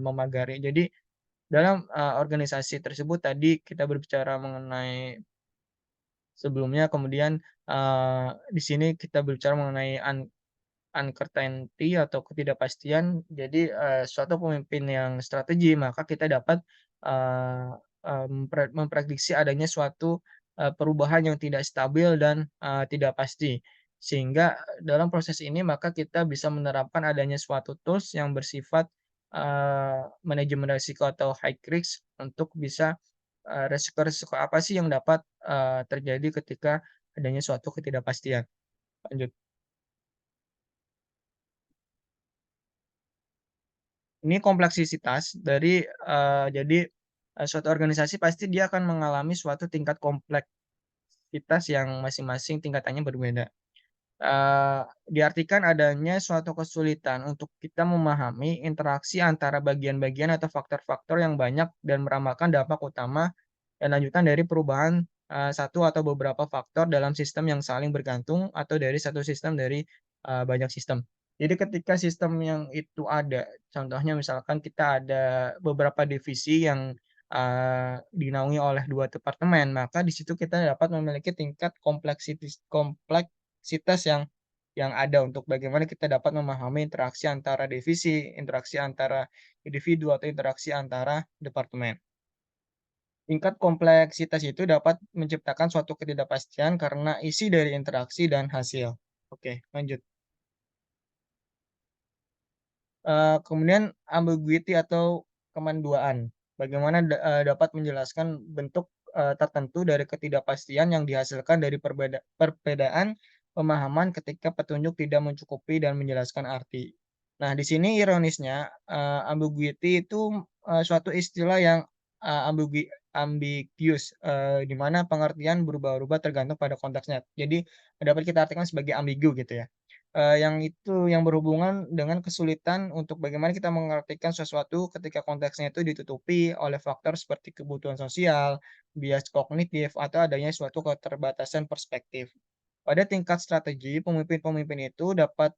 Speaker 1: memagari. Jadi dalam, organisasi tersebut tadi kita berbicara mengenai sebelumnya, kemudian, di sini kita berbicara mengenai uncertainty atau ketidakpastian. Jadi, suatu pemimpin yang strategi, maka kita dapat, eee eee, memprediksi adanya suatu, perubahan yang tidak stabil dan, tidak pasti. Sehingga dalam proses ini maka kita bisa menerapkan adanya suatu tools yang bersifat, manajemen risiko atau high risk untuk bisa resiko-resiko apa sih yang dapat terjadi ketika adanya suatu ketidakpastian? Lanjut. Ini kompleksitas dari, jadi, suatu organisasi pasti dia akan mengalami suatu tingkat kompleksitas yang masing-masing tingkatannya berbeda. Diartikan adanya suatu kesulitan untuk kita memahami interaksi antara bagian-bagian atau faktor-faktor yang banyak dan meramalkan dampak utama dan lanjutan dari perubahan, satu atau beberapa faktor dalam sistem yang saling bergantung atau dari satu sistem dari, banyak sistem. Jadi ketika sistem yang itu ada, contohnya misalkan kita ada beberapa divisi yang, dinaungi oleh 2 departemen, maka di situ kita dapat memiliki tingkat kompleksitas yang ada untuk bagaimana kita dapat memahami interaksi antara divisi, interaksi antara individu, atau interaksi antara departemen. Tingkat kompleksitas itu dapat menciptakan suatu ketidakpastian karena isi dari interaksi dan hasil. Oke, lanjut. Kemudian ambiguity atau kemanduaan. Bagaimana dapat menjelaskan bentuk, tertentu dari ketidakpastian yang dihasilkan dari perbedaan pemahaman ketika petunjuk tidak mencukupi dan menjelaskan arti. Nah, di sini ironisnya, ambiguity itu, suatu istilah yang, ambiguous, di mana pengertian berubah-ubah tergantung pada konteksnya. Jadi dapat kita artikan sebagai ambigu gitu ya. Yang itu yang berhubungan dengan kesulitan untuk bagaimana kita mengartikan sesuatu ketika konteksnya itu ditutupi oleh faktor seperti kebutuhan sosial, bias kognitif, atau adanya suatu keterbatasan perspektif. Pada tingkat strategi, pemimpin-pemimpin itu dapat,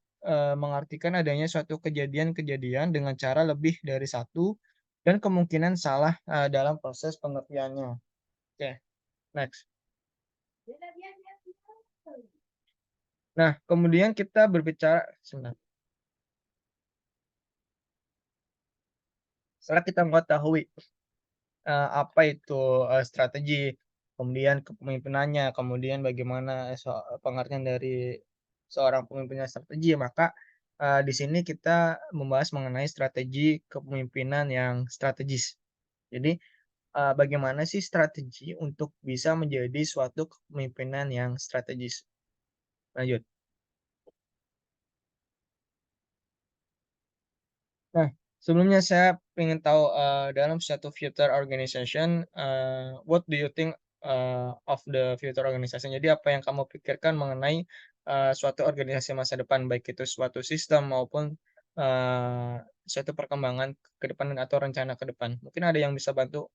Speaker 1: mengartikan adanya suatu kejadian-kejadian dengan cara lebih dari satu dan kemungkinan salah, dalam proses pengertiannya. Oke, next. Nah, kemudian kita berbicara sebentar. Setelah kita mengetahui apa itu, strategi, kemudian kepemimpinannya, kemudian bagaimana pengertian dari seorang pemimpin yang strategi, maka, di sini kita membahas mengenai strategi kepemimpinan yang strategis. Jadi, bagaimana sih strategi untuk bisa menjadi suatu kepemimpinan yang strategis? Lanjut. Nah, sebelumnya saya ingin tahu, dalam suatu future organization, what do you think, of the future organization? Jadi apa yang kamu pikirkan mengenai, suatu organisasi masa depan, baik itu suatu sistem maupun, suatu perkembangan ke depan atau rencana ke depan? Mungkin ada yang bisa bantu?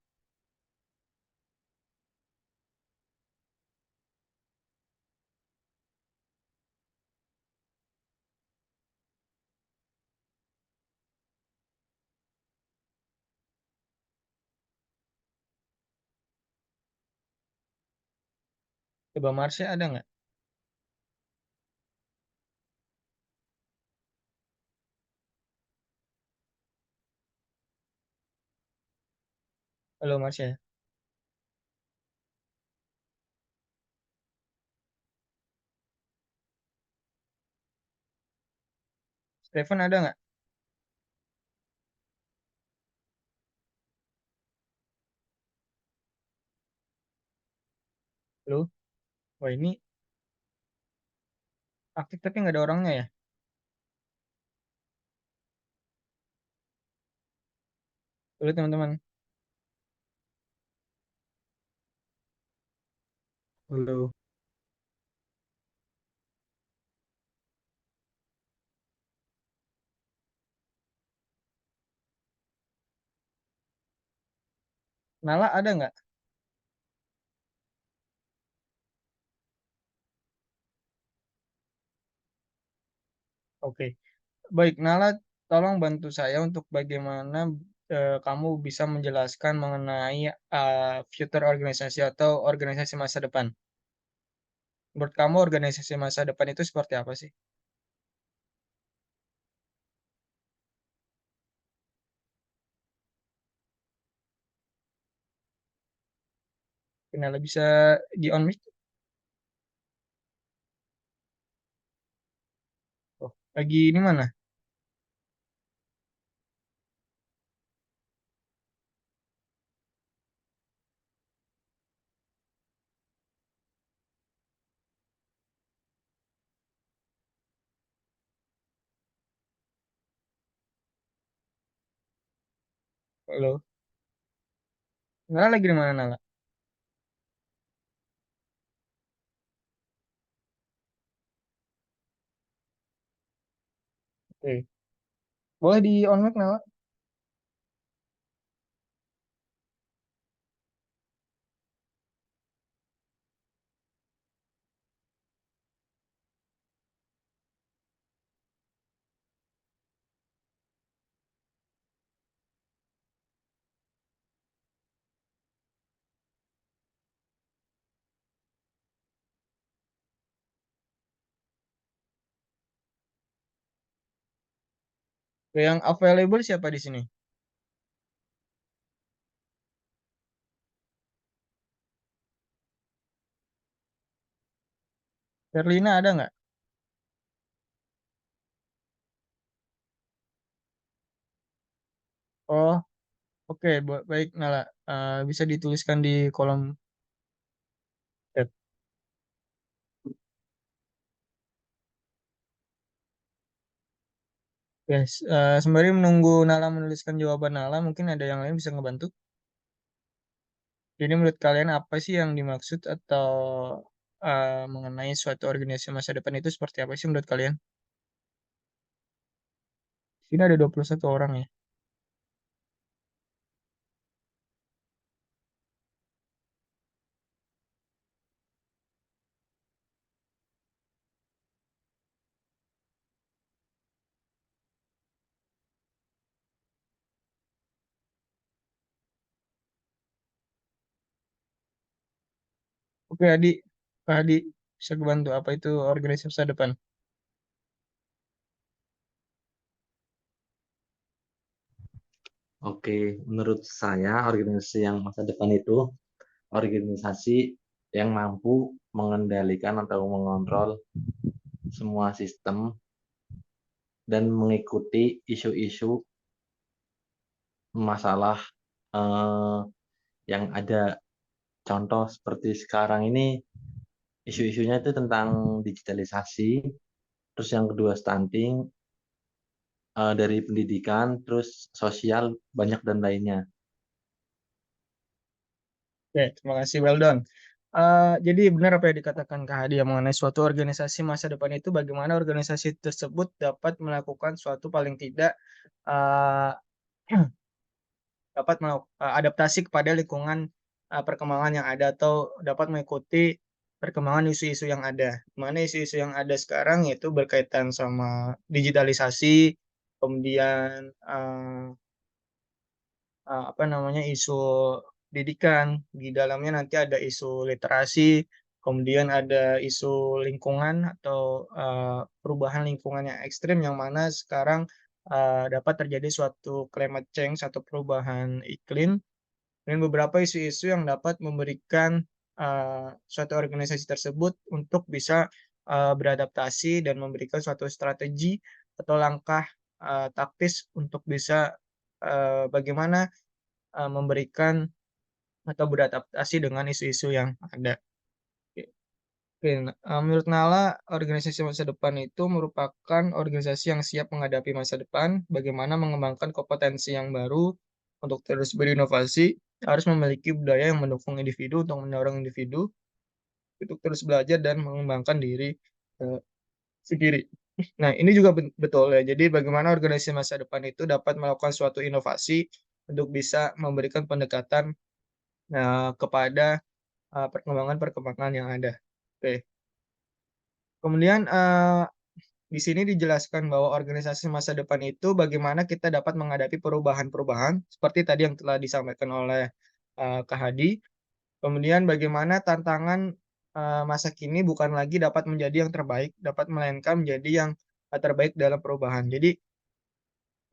Speaker 1: Coba Marsha ada nggak? Halo Marsha? Steven ada nggak? Halo? Wah ini aktif tapi nggak ada orangnya ya? Halo teman-teman? Halo? Nala ada nggak? Oke. Baik, Nala, tolong bantu saya untuk bagaimana kamu bisa menjelaskan mengenai future organisasi atau organisasi masa depan. Menurut kamu organisasi masa depan itu seperti apa sih? Nala bisa di on mic? Oh, lagi ini mana? Halo. Nala lagi di mana, Nala? Oke. Boleh di on mic, Nala? Yang available siapa di sini? Berlina ada nggak? Oh, oke. Baik, Nala. Bisa dituliskan di kolom chat. Guys, sembari menunggu Nala menuliskan jawaban Nala, mungkin ada yang lain bisa ngebantu. Jadi menurut kalian apa sih yang dimaksud atau mengenai suatu organisasi masa depan itu seperti apa sih menurut kalian? Di sini ada 21 orang ya. Oke, Adi. Kak Adi, bisa bantu apa itu organisasi masa depan?
Speaker 3: Oke, menurut saya organisasi yang masa depan itu organisasi yang mampu mengendalikan atau mengontrol semua sistem dan mengikuti isu-isu masalah eh, yang ada. Contoh seperti sekarang ini isu-isunya itu tentang digitalisasi, terus yang kedua stunting, dari pendidikan, terus sosial, banyak dan lainnya.
Speaker 1: Oke, terima kasih, well done. Jadi benar apa yang dikatakan Kak Hadi mengenai suatu organisasi masa depan itu bagaimana organisasi tersebut dapat melakukan suatu paling tidak uh, dapat adaptasi kepada lingkungan perkembangan yang ada atau dapat mengikuti perkembangan isu-isu yang ada. Mana isu-isu yang ada sekarang yaitu berkaitan sama digitalisasi, kemudian apa namanya isu pendidikan, di dalamnya nanti ada isu literasi, kemudian ada isu lingkungan atau perubahan lingkungan yang ekstrim yang mana sekarang dapat terjadi suatu climate change atau perubahan iklim dan beberapa isu-isu yang dapat memberikan suatu organisasi tersebut untuk bisa beradaptasi dan memberikan suatu strategi atau langkah taktis untuk bisa bagaimana memberikan atau beradaptasi dengan isu-isu yang ada. Oke, menurut Nala, organisasi masa depan itu merupakan organisasi yang siap menghadapi masa depan, bagaimana mengembangkan kompetensi yang baru untuk terus berinovasi, harus memiliki budaya yang mendukung individu untuk mendorong individu untuk terus belajar dan mengembangkan diri eh, sendiri. Nah, ini juga betul ya. Jadi, bagaimana organisasi masa depan itu dapat melakukan suatu inovasi untuk bisa memberikan pendekatan kepada perkembangan-perkembangan yang ada. Oke. Kemudian di sini dijelaskan bahwa organisasi masa depan itu bagaimana kita dapat menghadapi perubahan-perubahan seperti tadi yang telah disampaikan oleh Kak Hadi. Kemudian bagaimana tantangan masa kini bukan lagi dapat menjadi yang terbaik, dapat melainkan menjadi yang terbaik dalam perubahan. Jadi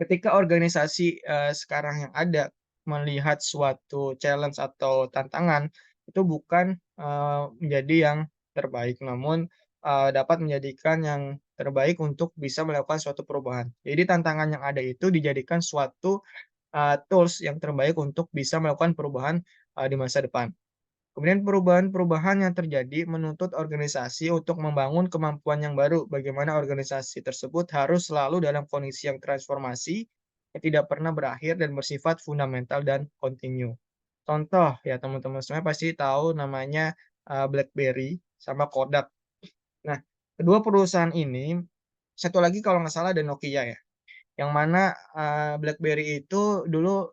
Speaker 1: ketika organisasi sekarang yang ada melihat suatu challenge atau tantangan itu bukan menjadi yang terbaik, namun dapat menjadikan yang terbaik untuk bisa melakukan suatu perubahan. Jadi tantangan yang ada itu dijadikan suatu tools yang terbaik untuk bisa melakukan perubahan di masa depan. Kemudian perubahan-perubahan yang terjadi menuntut organisasi untuk membangun kemampuan yang baru. Bagaimana organisasi tersebut harus selalu dalam kondisi yang transformasi yang tidak pernah berakhir dan bersifat fundamental dan kontinu. Contoh ya teman-teman semua pasti tahu namanya BlackBerry sama Kodak. Nah, kedua perusahaan ini, satu lagi kalau nggak salah ada Nokia ya, yang mana BlackBerry itu dulu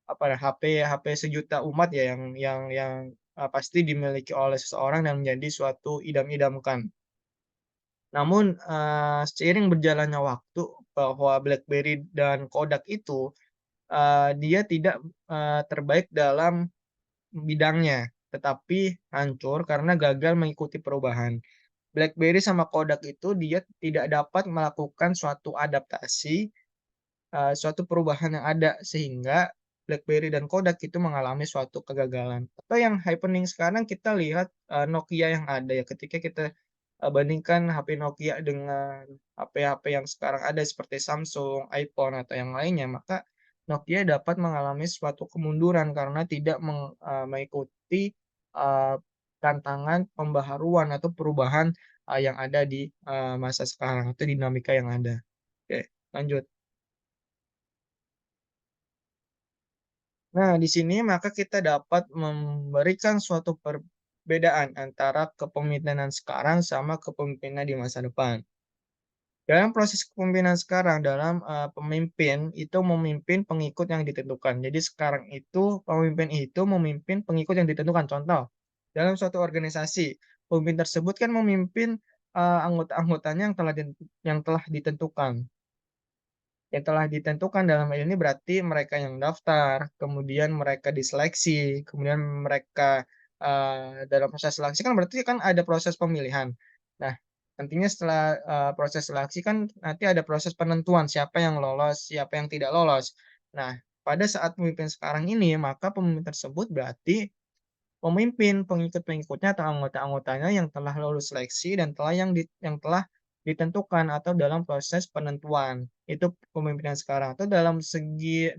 Speaker 1: apa ya, HP sejuta umat ya yang pasti dimiliki oleh seseorang dan menjadi suatu idam-idamkan. Namun, seiring berjalannya waktu bahwa BlackBerry dan Kodak itu, dia tidak terbaik dalam bidangnya, tetapi hancur karena gagal mengikuti perubahan. BlackBerry sama Kodak itu dia tidak dapat melakukan suatu adaptasi, suatu perubahan yang ada sehingga BlackBerry dan Kodak itu mengalami suatu kegagalan. Atau yang happening sekarang kita lihat, Nokia yang ada ya ketika kita, bandingkan HP Nokia dengan HP-HP yang sekarang ada seperti Samsung, iPhone, atau yang lainnya, maka Nokia dapat mengalami suatu kemunduran karena tidak mengikuti, tantangan pembaharuan atau perubahan, yang ada di, masa sekarang atau dinamika yang ada. Oke, lanjut. Nah, di sini maka kita dapat memberikan suatu perbedaan antara kepemimpinan sekarang sama kepemimpinan di masa depan. Dalam proses kepemimpinan sekarang, dalam pemimpin itu memimpin pengikut yang ditentukan. Jadi sekarang itu pemimpin itu memimpin pengikut yang ditentukan. Contoh, dalam suatu organisasi, pemimpin tersebut kan memimpin anggota-anggotanya yang telah ditentukan. Yang telah ditentukan dalam hal ini berarti mereka yang daftar, kemudian mereka diseleksi, kemudian mereka, dalam proses seleksi kan berarti kan ada proses pemilihan. Nah, nantinya setelah, proses seleksi kan nanti ada proses penentuan siapa yang lolos, siapa yang tidak lolos. Nah, pada saat pemimpin sekarang ini, maka pemimpin tersebut berarti pemimpin pengikut-pengikutnya atau anggota-anggotanya yang telah lolos seleksi dan yang telah ditentukan atau dalam proses penentuan. Itu kepemimpinan sekarang. Atau dalam segi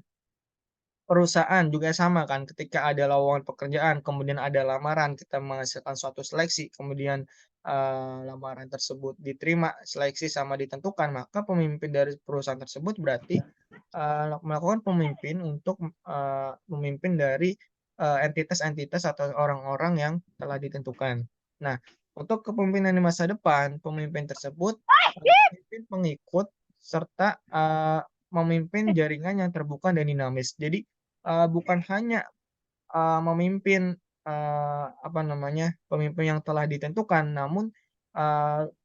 Speaker 1: perusahaan juga sama kan, ketika ada lowongan pekerjaan, kemudian ada lamaran, kita menghasilkan suatu seleksi, kemudian, lamaran tersebut diterima, seleksi sama ditentukan, maka pemimpin dari perusahaan tersebut berarti, melakukan pemimpin untuk, memimpin dari, entitas-entitas atau orang-orang yang telah ditentukan. Nah, untuk kepemimpinan di masa depan, pemimpin tersebut, memimpin pengikut serta, memimpin jaringan yang terbuka dan dinamis. Jadi bukan hanya, memimpin, apa namanya, pemimpin yang telah ditentukan, namun,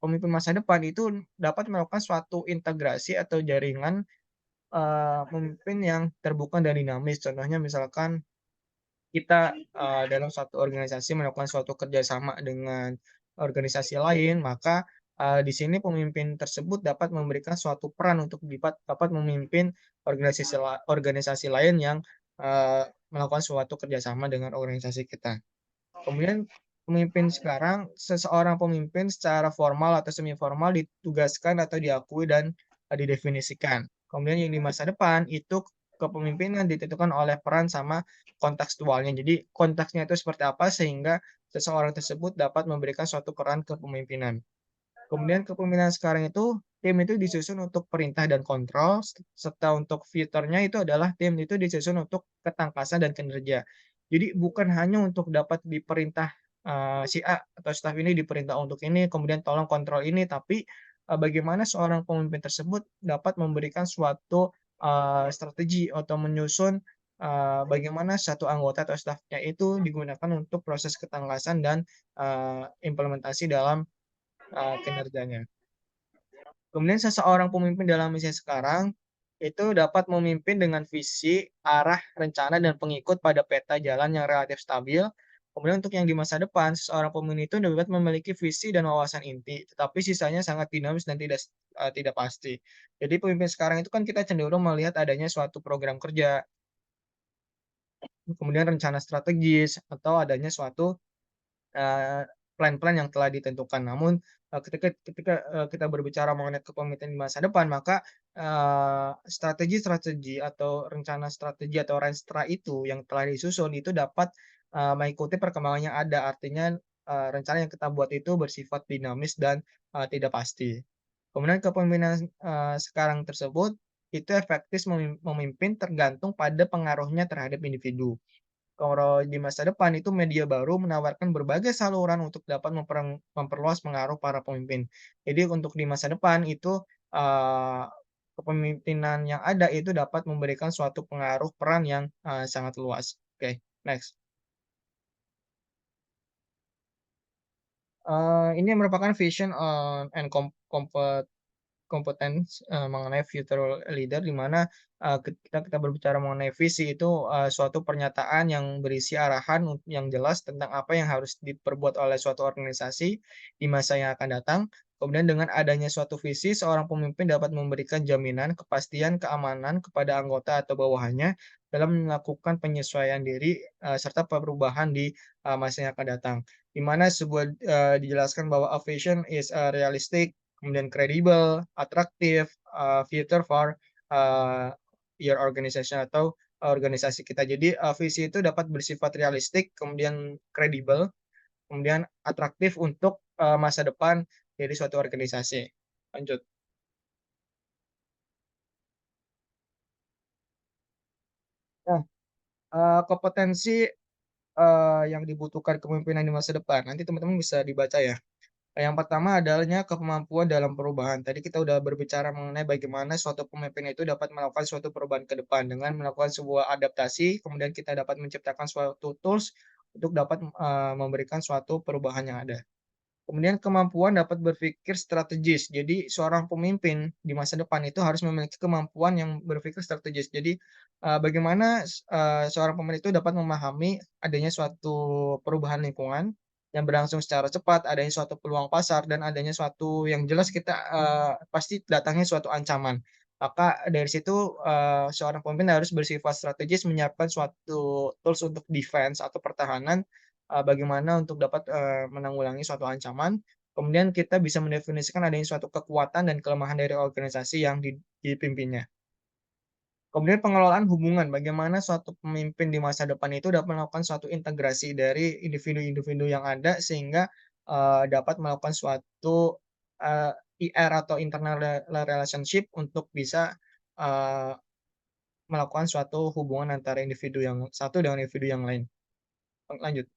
Speaker 1: pemimpin masa depan itu dapat melakukan suatu integrasi atau jaringan, pemimpin yang terbuka dan dinamis. Contohnya misalkan kita, dalam suatu organisasi melakukan suatu kerjasama dengan organisasi lain, maka, di sini pemimpin tersebut dapat memberikan suatu peran untuk dapat memimpin organisasi lain yang, melakukan suatu kerjasama dengan organisasi kita. Kemudian pemimpin sekarang, seseorang pemimpin secara formal atau semi formal ditugaskan atau diakui dan, didefinisikan. Kemudian yang di masa depan itu kepemimpinan ditentukan oleh peran sama kontekstualnya. Jadi konteksnya itu seperti apa sehingga seseorang tersebut dapat memberikan suatu peran kepemimpinan. Kemudian kepemimpinan sekarang itu, tim itu disusun untuk perintah dan kontrol, serta untuk fiturnya itu adalah tim itu disusun untuk ketangkasan dan kinerja. Jadi bukan hanya untuk dapat diperintah, si A atau staf ini diperintah untuk ini, kemudian tolong kontrol ini, tapi, bagaimana seorang pemimpin tersebut dapat memberikan suatu, strategi atau menyusun, bagaimana satu anggota atau stafnya itu digunakan untuk proses ketangkasan dan, implementasi dalam, kinerjanya. Kemudian seseorang pemimpin dalam misi sekarang, itu dapat memimpin dengan visi, arah, rencana, dan pengikut pada peta jalan yang relatif stabil. Kemudian untuk yang di masa depan, seorang pemimpin itu dapat memiliki visi dan wawasan inti, tetapi sisanya sangat dinamis dan tidak pasti. Jadi pemimpin sekarang itu kan kita cenderung melihat adanya suatu program kerja, kemudian rencana strategis, atau adanya suatu plan-plan yang telah ditentukan. Namun, ketika ketika, kita berbicara mengenai kepemimpinan di masa depan, maka, strategi-strategi atau rencana strategi atau renstra itu yang telah disusun itu dapat, mengikuti perkembangan yang ada. Artinya, rencana yang kita buat itu bersifat dinamis dan, tidak pasti. Kemudian kepemimpinan, sekarang tersebut itu efektif memimpin tergantung pada pengaruhnya terhadap individu. Kalau di masa depan itu media baru menawarkan berbagai saluran untuk dapat memperluas pengaruh para pemimpin. Jadi untuk di masa depan itu, eee, kepemimpinan yang ada itu dapat memberikan suatu pengaruh peran yang, sangat luas. Oke, next. Ini merupakan vision, and competence, mengenai future leader di mana, ketika kita berbicara mengenai visi itu, suatu pernyataan yang berisi arahan yang jelas tentang apa yang harus diperbuat oleh suatu organisasi di masa yang akan datang. Kemudian dengan adanya suatu visi, seorang pemimpin dapat memberikan jaminan, kepastian, keamanan kepada anggota atau bawahannya dalam melakukan penyesuaian diri, serta perubahan di, masa yang akan datang. Di mana dijelaskan bahwa a vision is, realistic, kemudian kredibel, atraktif, future for, eee, your organization atau organisasi kita. Jadi, visi itu dapat bersifat realistik, kemudian kredibel, kemudian atraktif untuk, masa depan dari suatu organisasi. Lanjut. Nah, kompetensi, yang dibutuhkan kepemimpinan di masa depan, nanti teman-teman bisa dibaca ya. Yang pertama adanya kemampuan dalam perubahan. Tadi kita udah berbicara mengenai bagaimana suatu pemimpin itu dapat melakukan suatu perubahan ke depan dengan melakukan sebuah adaptasi, kemudian kita dapat menciptakan suatu tools untuk dapat, memberikan suatu perubahan yang ada. Kemudian kemampuan dapat berpikir strategis. Jadi seorang pemimpin di masa depan itu harus memiliki kemampuan yang berpikir strategis. Jadi, bagaimana seorang pemimpin itu dapat memahami adanya suatu perubahan lingkungan yang berlangsung secara cepat, adanya suatu peluang pasar, dan adanya suatu yang jelas kita, pasti datangnya suatu ancaman. Maka dari situ, seorang pemimpin harus bersifat strategis menyiapkan suatu tools untuk defense atau pertahanan. Bagaimana untuk dapat, menanggulangi suatu ancaman, kemudian kita bisa mendefinisikan adanya suatu kekuatan dan kelemahan dari organisasi yang dipimpinnya. Kemudian pengelolaan hubungan, bagaimana suatu pemimpin di masa depan itu dapat melakukan suatu integrasi dari individu-individu yang ada sehingga, dapat melakukan suatu, eee, IR atau internal relationship untuk bisa, eee, melakukan suatu hubungan antara individu yang satu dengan individu yang lain. Lanjut.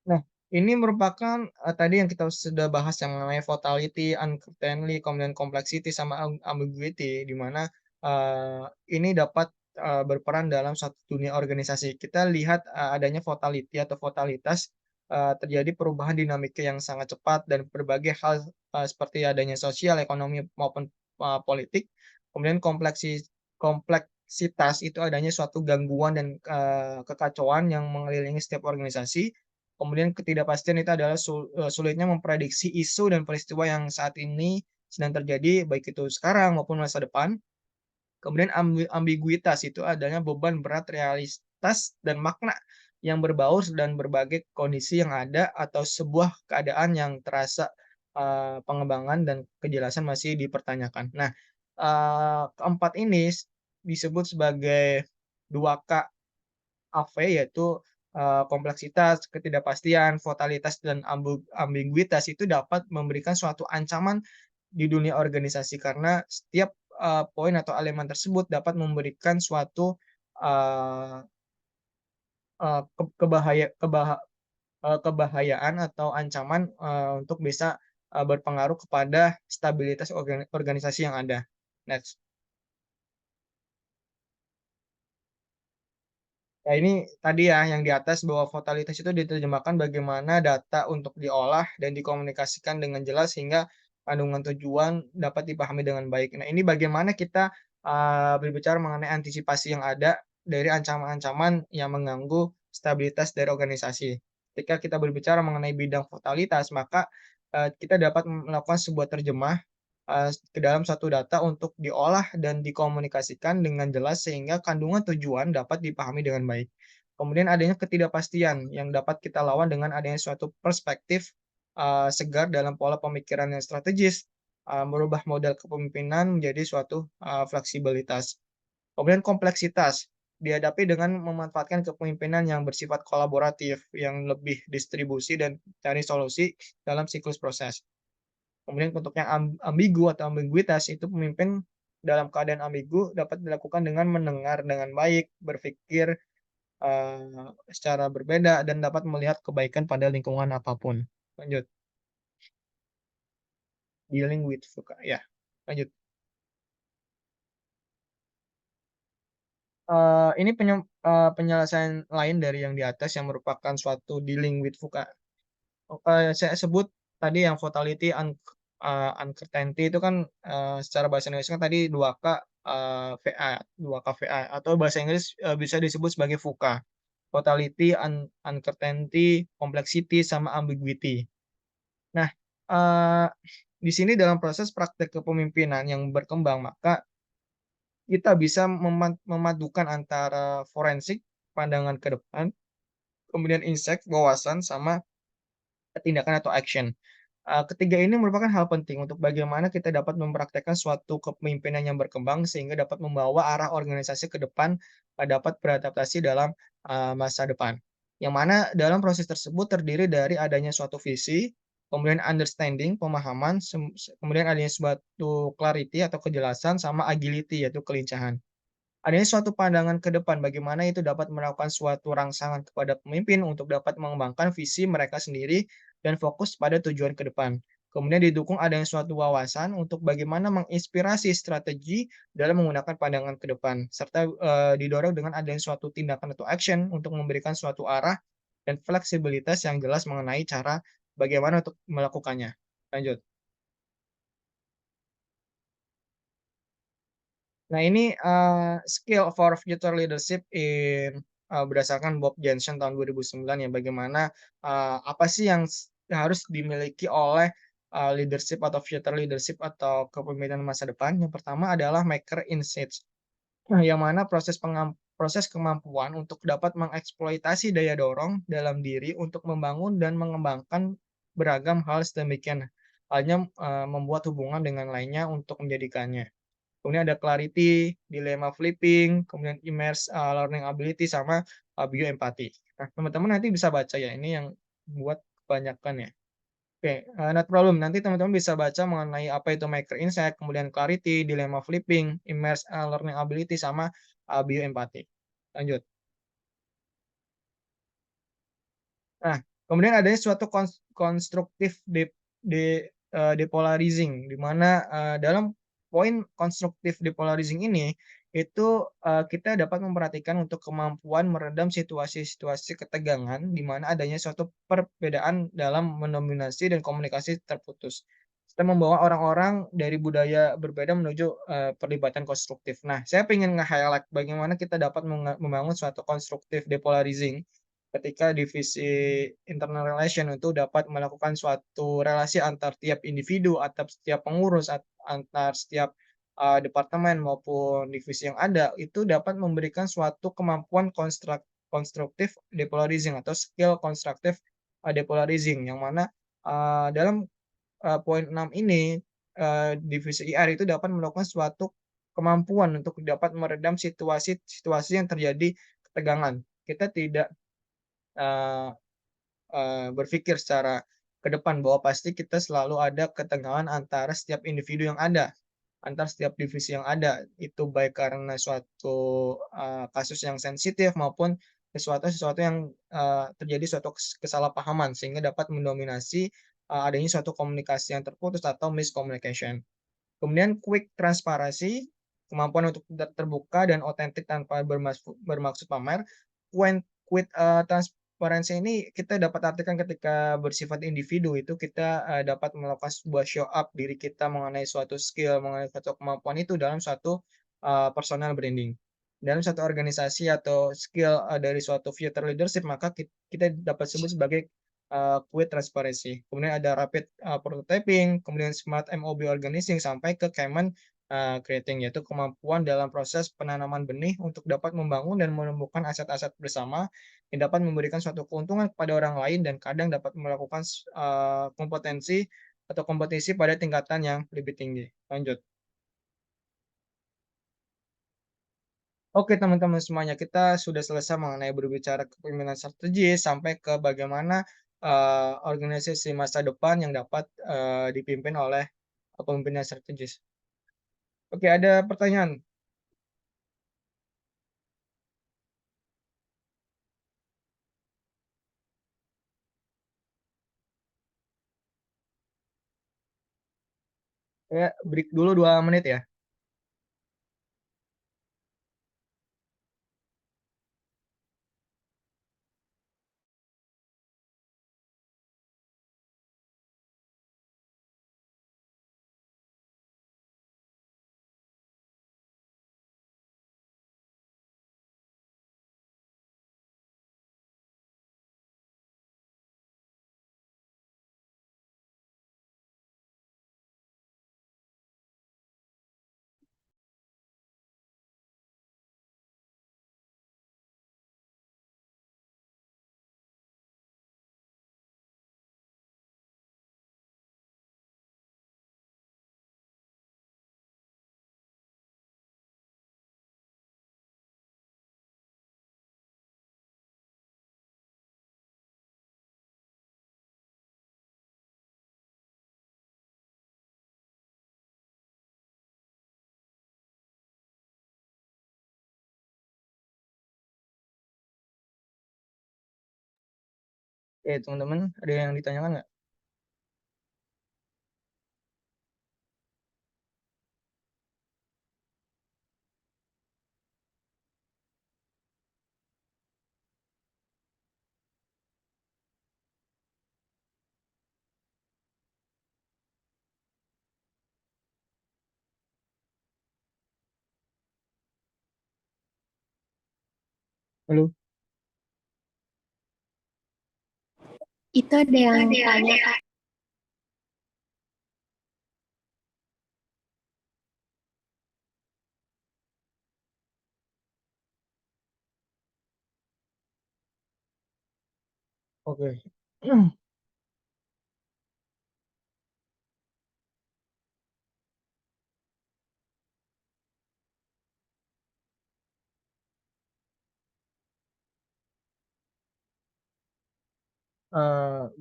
Speaker 1: Nah, ini merupakan, tadi yang kita sudah bahas yang namanya volatility, uncertainty, kemudian complexity, sama ambiguity, di mana, ini dapat, berperan dalam suatu dunia organisasi. Kita lihat, adanya volatility atau volatilitas, terjadi perubahan dinamika yang sangat cepat dan berbagai hal, seperti adanya sosial, ekonomi, maupun, politik. Kemudian kompleksitas itu adanya suatu gangguan dan, kekacauan yang mengelilingi setiap organisasi. Kemudian ketidakpastian itu adalah sulitnya memprediksi isu dan peristiwa yang saat ini sedang terjadi, baik itu sekarang maupun masa depan. Kemudian ambiguitas itu adanya beban berat realitas dan makna yang berbaur dan berbagai kondisi yang ada atau sebuah keadaan yang terasa, pengembangan dan kejelasan masih dipertanyakan. Nah, keempat ini disebut sebagai 2K AV, yaitu, kompleksitas, ketidakpastian, volatilitas, dan ambiguitas itu dapat memberikan suatu ancaman di dunia organisasi karena setiap, poin atau elemen tersebut dapat memberikan suatu, eee eee, ke kebahaya kebaha kebahayaan atau ancaman, untuk bisa, berpengaruh kepada stabilitas organisasi yang ada. Next. Ya ini tadi ya yang di atas bahwa vokalitas itu diterjemahkan bagaimana data untuk diolah dan dikomunikasikan dengan jelas sehingga kandungan tujuan dapat dipahami dengan baik. Nah ini bagaimana kita, berbicara mengenai antisipasi yang ada dari ancaman-ancaman yang mengganggu stabilitas dari organisasi. Ketika kita berbicara mengenai bidang vokalitas maka, kita dapat melakukan sebuah terjemah ke dalam satu data untuk diolah dan dikomunikasikan dengan jelas sehingga kandungan tujuan dapat dipahami dengan baik. Kemudian adanya ketidakpastian yang dapat kita lawan dengan adanya suatu perspektif, segar dalam pola pemikiran yang strategis, merubah model kepemimpinan menjadi suatu, fleksibilitas. Kemudian kompleksitas. dihadapi dengan memanfaatkan kepemimpinan yang bersifat kolaboratif, yang lebih distribusi dan cari solusi dalam siklus proses. Kemudian untuk yang ambigu atau ambiguitas itu pemimpin dalam keadaan ambigu dapat dilakukan dengan mendengar dengan baik, berpikir secara berbeda dan dapat melihat kebaikan pada lingkungan apapun. Lanjut. Dealing with VUCA, ya. Lanjut. Ini penyelesaian lain dari yang di atas yang merupakan suatu dealing with VUCA. Saya sebut tadi yang fatality uncertainty itu kan secara bahasa Inggris kan tadi 2K VA, 2K VA atau bahasa Inggris bisa disebut sebagai VUCA. Fatality, uncertainty, complexity, sama ambiguity. Nah, di sini dalam proses praktek kepemimpinan yang berkembang, maka kita bisa memadukan antara forensik, pandangan ke depan, kemudian insight, wawasan, sama tindakan atau action. Ketiga ini merupakan hal penting untuk bagaimana kita dapat mempraktekkan suatu kepemimpinan yang berkembang sehingga dapat membawa arah organisasi ke depan, dapat beradaptasi dalam masa depan. Yang mana dalam proses tersebut terdiri dari adanya suatu visi, kemudian understanding, pemahaman, kemudian adanya suatu clarity atau kejelasan, sama agility yaitu kelincahan. Adanya suatu pandangan ke depan bagaimana itu dapat melakukan suatu rangsangan kepada pemimpin untuk dapat mengembangkan visi mereka sendiri dan fokus pada tujuan ke depan. Kemudian didukung adanya suatu wawasan untuk bagaimana menginspirasi strategi dalam menggunakan pandangan ke depan, serta didorong dengan adanya suatu tindakan atau action untuk memberikan suatu arah dan fleksibilitas yang jelas mengenai cara bagaimana untuk melakukannya. Lanjut. Nah, ini skill for future leadership berdasarkan Bob Johnson tahun 2009 ya, bagaimana apa sih yang harus dimiliki oleh leadership atau future leadership atau kepemimpinan masa depan. Yang pertama adalah maker insights. Nah, yang mana proses kemampuan untuk dapat mengeksploitasi daya dorong dalam diri untuk membangun dan mengembangkan beragam hal sedemikian halnya membuat hubungan dengan lainnya untuk menjadikannya. Kemudian ada clarity, dilemma flipping, kemudian immerse learning ability, sama bioempati. Nah, teman-teman nanti bisa baca ya, ini yang buat kebanyakan ya. Oke, not problem. Nanti teman-teman bisa baca mengenai apa itu maker insight, kemudian clarity, dilemma flipping, immerse learning ability, sama bioempati. Lanjut. Nah, kemudian adanya suatu konstruktif depolarizing, di mana dalam poin konstruktif depolarizing ini, itu kita dapat memperhatikan untuk kemampuan meredam situasi-situasi ketegangan, di mana adanya suatu perbedaan dalam mendominasi dan komunikasi terputus. Kita membawa orang-orang dari budaya berbeda menuju perlibatan konstruktif. Nah, saya ingin nge-highlight bagaimana kita dapat membangun suatu konstruktif depolarizing ketika divisi internal relation itu dapat melakukan suatu relasi antar tiap individu, antar setiap pengurus, antar setiap departemen maupun divisi yang ada, itu dapat memberikan suatu kemampuan konstruktif depolarizing atau skill konstruktif depolarizing, yang mana dalam poin 6 ini divisi IR itu dapat melakukan suatu kemampuan untuk dapat meredam situasi-situasi yang terjadi ketegangan. Kita tidak uh, berpikir secara ke depan bahwa pasti kita selalu ada ketegangan antara setiap individu yang ada, antar setiap divisi yang ada. Itu baik karena suatu kasus yang sensitif maupun sesuatu yang terjadi suatu kesalahpahaman sehingga dapat mendominasi adanya suatu komunikasi yang terputus atau miscommunication. Kemudian quick transparansi, kemampuan untuk terbuka dan otentik tanpa bermaksud pamer. Quick transparansi ini kita dapat artikan ketika bersifat individu itu kita dapat melakukan sebuah show up diri kita mengenai suatu skill, mengenai suatu kemampuan itu dalam suatu personal branding. Dalam satu organisasi atau skill dari suatu future leadership, maka kita dapat sebut sebagai quick transparency. Kemudian ada rapid prototyping, kemudian smart MOB organizing, sampai ke common creating, yaitu kemampuan dalam proses penanaman benih untuk dapat membangun dan menumbuhkan aset-aset bersama yang dapat memberikan suatu keuntungan kepada orang lain dan kadang dapat melakukan kompetensi atau kompetisi pada tingkatan yang lebih tinggi. Lanjut. Oke teman-teman semuanya, kita sudah selesai mengenai berbicara kepemimpinan strategis sampai ke bagaimana organisasi masa depan yang dapat dipimpin oleh pemimpin yang strategis. Oke, ada pertanyaan? Ya, break dulu 2 menit ya. Oke teman-teman, ada yang ditanyakan nggak? Halo?
Speaker 2: Itu ada yang tanya, Kak.
Speaker 1: Oke.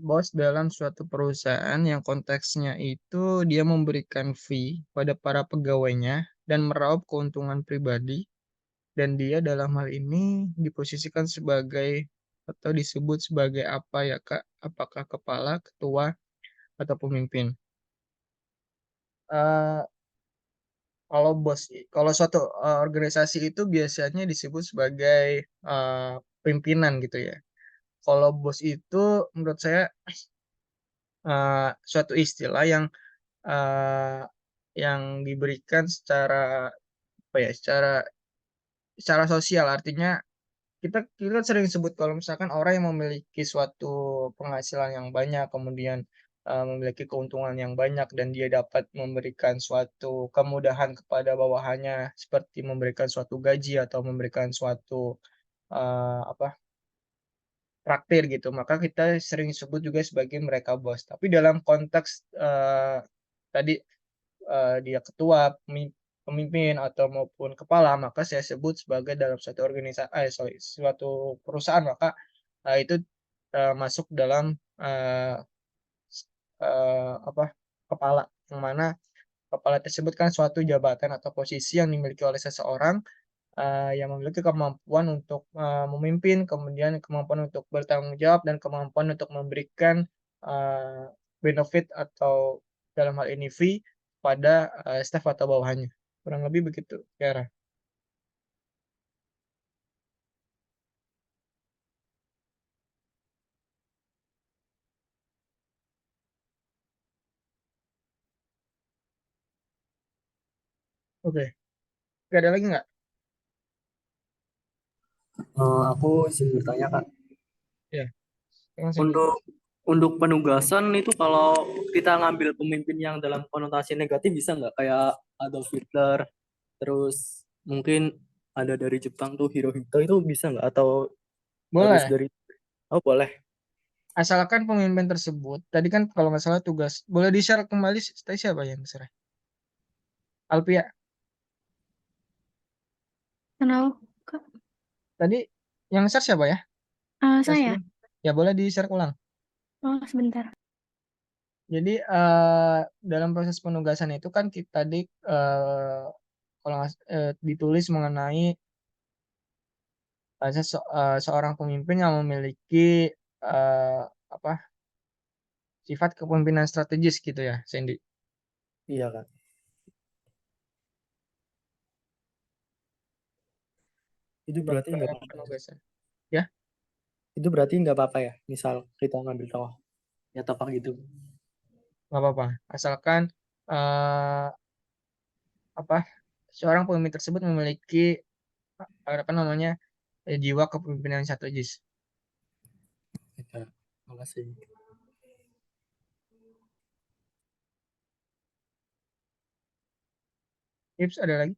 Speaker 1: Bos dalam suatu perusahaan yang konteksnya itu dia memberikan fee pada para pegawainya dan meraup keuntungan pribadi, dan dia dalam hal ini diposisikan sebagai atau disebut sebagai apa ya Kak? Apakah kepala, ketua, atau pemimpin? Eh, kalau suatu organisasi itu biasanya disebut sebagai eh, pimpinan gitu ya. Kalau bos itu menurut saya suatu istilah eh, yang diberikan secara apa ya, secara sosial. Artinya kita sering sebut kalau misalkan orang yang memiliki suatu penghasilan yang banyak, kemudian memiliki keuntungan yang banyak dan dia dapat memberikan suatu kemudahan kepada bawahannya seperti memberikan suatu gaji atau memberikan suatu apa, traktir gitu, maka kita sering sebut juga sebagai mereka bos. Tapi dalam konteks tadi dia ketua, pemimpin atau maupun kepala, maka saya sebut sebagai dalam suatu organisasi, suatu perusahaan, maka itu masuk dalam eh, apa, kepala, yang mana kepala tersebut kan suatu jabatan atau posisi yang dimiliki oleh seseorang yang memiliki kemampuan untuk memimpin, kemudian kemampuan untuk bertanggung jawab, dan kemampuan untuk memberikan uh, benefit atau dalam hal ini fee pada staff atau bawahannya. Kurang lebih begitu, Kira. Oke, nggak ada lagi nggak?
Speaker 4: Aku izin bertanya Kak,
Speaker 1: Ya, langsung dulu.
Speaker 4: untuk penugasan itu kalau kita ngambil pemimpin yang dalam konotasi negatif bisa nggak kayak Adolf Hitler, terus mungkin ada dari Jepang tuh Hirohito itu bisa nggak atau harus
Speaker 1: Boleh,
Speaker 4: dari oh boleh.
Speaker 1: asalkan pemimpin tersebut, tadi kan kalau nggak salah tugas, boleh di-share kembali tadi siapa yang share? Alpia.
Speaker 2: Kenal, Kak?
Speaker 1: Tadi yang share siapa ya?
Speaker 2: Saya.
Speaker 1: Taslim. Ya boleh di-share ulang.
Speaker 2: Oh, sebentar.
Speaker 1: Jadi dalam proses penugasan itu kan kita tadi kalau ditulis mengenai seorang pemimpin yang memiliki apa sifat kepemimpinan strategis gitu ya, Sandy.
Speaker 4: Iya, Kak. Itu berarti nggak apa-apa.
Speaker 1: Penugasan. Ya,
Speaker 4: Itu berarti nggak apa-apa ya. Misal kita ngambil tokoh ya tokoh gitu.
Speaker 1: nggak apa-apa. Asalkan eh, apa seorang pemimpin tersebut memiliki apa namanya jiwa kepemimpinan strategis.
Speaker 4: Ya, makasih.
Speaker 1: Tips ada lagi?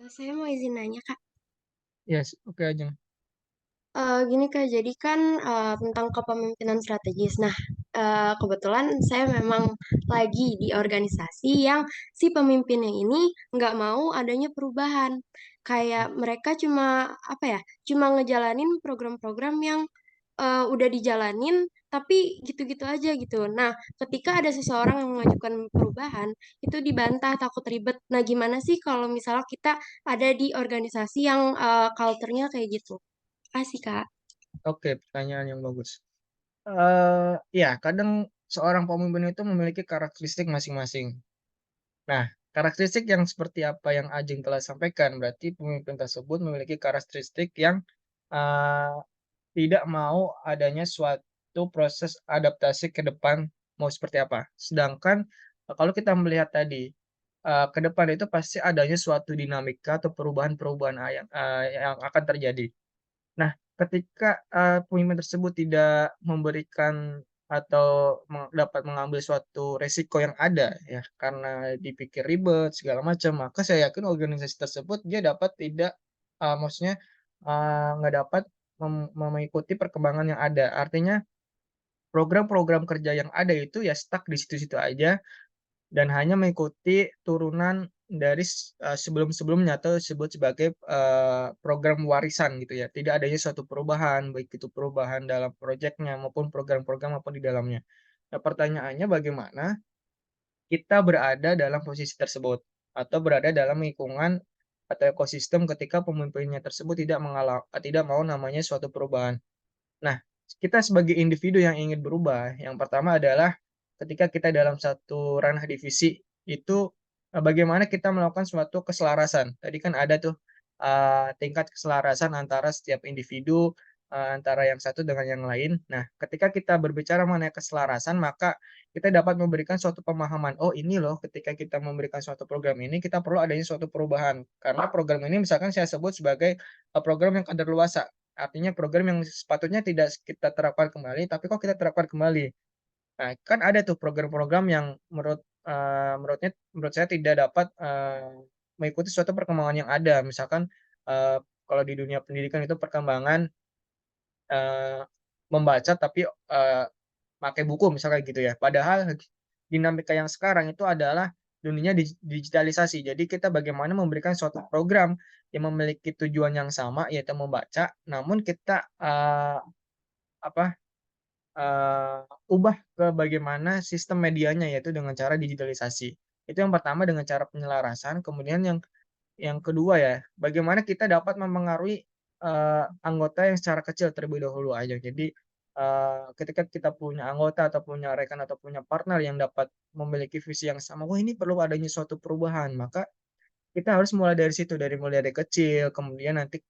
Speaker 2: Saya mau izin nanya, Kak.
Speaker 1: Yes, oke aja.
Speaker 2: Gini Kak, jadi kan tentang kepemimpinan strategis. Nah, kebetulan saya memang lagi di organisasi yang si pemimpinnya ini nggak mau adanya perubahan. Kayak mereka cuma apa ya, cuma ngejalanin program-program yang udah dijalanin, tapi gitu-gitu aja gitu. Nah, ketika ada seseorang yang mengajukan perubahan, itu dibantah, takut ribet. Nah, gimana sih kalau misalnya kita ada di organisasi yang culture-nya kayak gitu? Kasih Kak.
Speaker 1: Oke, pertanyaan yang bagus. Ya, kadang seorang pemimpin itu memiliki karakteristik masing-masing. Nah, karakteristik yang seperti apa yang Ajeng telah sampaikan, berarti pemimpin tersebut memiliki karakteristik yang eh, tidak mau adanya suatu proses adaptasi ke depan mau seperti apa. Sedangkan kalau kita melihat tadi, ke depan itu pasti adanya suatu dinamika atau perubahan-perubahan yang akan terjadi. Nah, ketika pemimpin tersebut tidak memberikan atau dapat mengambil suatu resiko yang ada ya karena dipikir ribet segala macam, maka saya yakin organisasi tersebut dia dapat tidak maksudnya nggak dapat mengikuti perkembangan yang ada. Artinya program-program kerja yang ada itu ya stuck di situ-situ aja dan hanya mengikuti turunan dari sebelum-sebelumnya atau disebut sebagai program warisan gitu ya. Tidak adanya suatu perubahan, baik itu perubahan dalam proyeknya maupun program-program maupun di dalamnya. Nah, pertanyaannya bagaimana kita berada dalam posisi tersebut atau berada dalam lingkungan atau ekosistem ketika pemimpinnya tersebut tidak mau namanya suatu perubahan. Nah, kita sebagai individu yang ingin berubah, yang pertama adalah ketika kita dalam satu ranah divisi itu bagaimana kita melakukan suatu keselarasan. Tadi kan ada tuh tingkat keselarasan antara setiap individu antara yang satu dengan yang lain. Nah, ketika kita berbicara mengenai keselarasan, maka kita dapat memberikan suatu pemahaman. Oh, ini loh ketika kita memberikan suatu program ini kita perlu adanya suatu perubahan. Karena program ini misalkan saya sebut sebagai program yang kadaluarsa. Artinya program yang sepatutnya tidak kita terapkan kembali, tapi kok kita terapkan kembali. Nah, kan ada tuh program-program yang menurut saya tidak dapat mengikuti suatu perkembangan yang ada. Misalkan kalau di dunia pendidikan itu perkembangan eh, membaca tapi pakai buku misalnya gitu ya. Padahal dinamika yang sekarang itu adalah dunia digitalisasi. Jadi kita bagaimana memberikan suatu program yang memiliki tujuan yang sama yaitu membaca, namun kita apa ubah ke bagaimana sistem medianya yaitu dengan cara digitalisasi. Itu yang pertama dengan cara penyelarasan. Kemudian yang kedua ya, bagaimana kita dapat mempengaruhi anggota yang secara kecil terlebih dahulu aja. Jadi ketika kita punya anggota atau punya rekan atau punya partner yang dapat memiliki visi yang sama, wah ini perlu adanya suatu perubahan, maka kita harus mulai dari situ, mulai dari kecil, kemudian nanti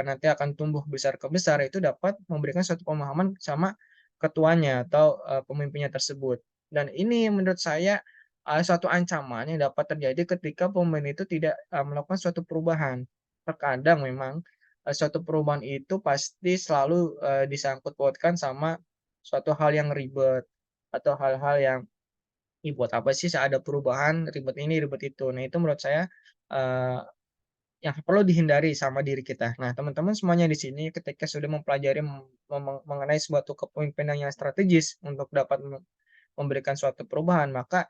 Speaker 1: nanti akan tumbuh besar ke besar itu dapat memberikan suatu pemahaman sama ketuanya atau pemimpinnya tersebut. Dan ini menurut saya suatu ancaman yang dapat terjadi ketika pemimpin itu tidak melakukan suatu perubahan. Terkadang memang suatu perubahan itu pasti selalu disangkut pautkan sama suatu hal yang ribet atau hal-hal yang ih buat apa sih ada perubahan ribet ini ribet itu. Nah itu menurut saya eh, yang perlu dihindari sama diri kita. Nah teman-teman semuanya di sini ketika sudah mempelajari mengenai suatu kepemimpinan yang strategis untuk dapat memberikan suatu perubahan, maka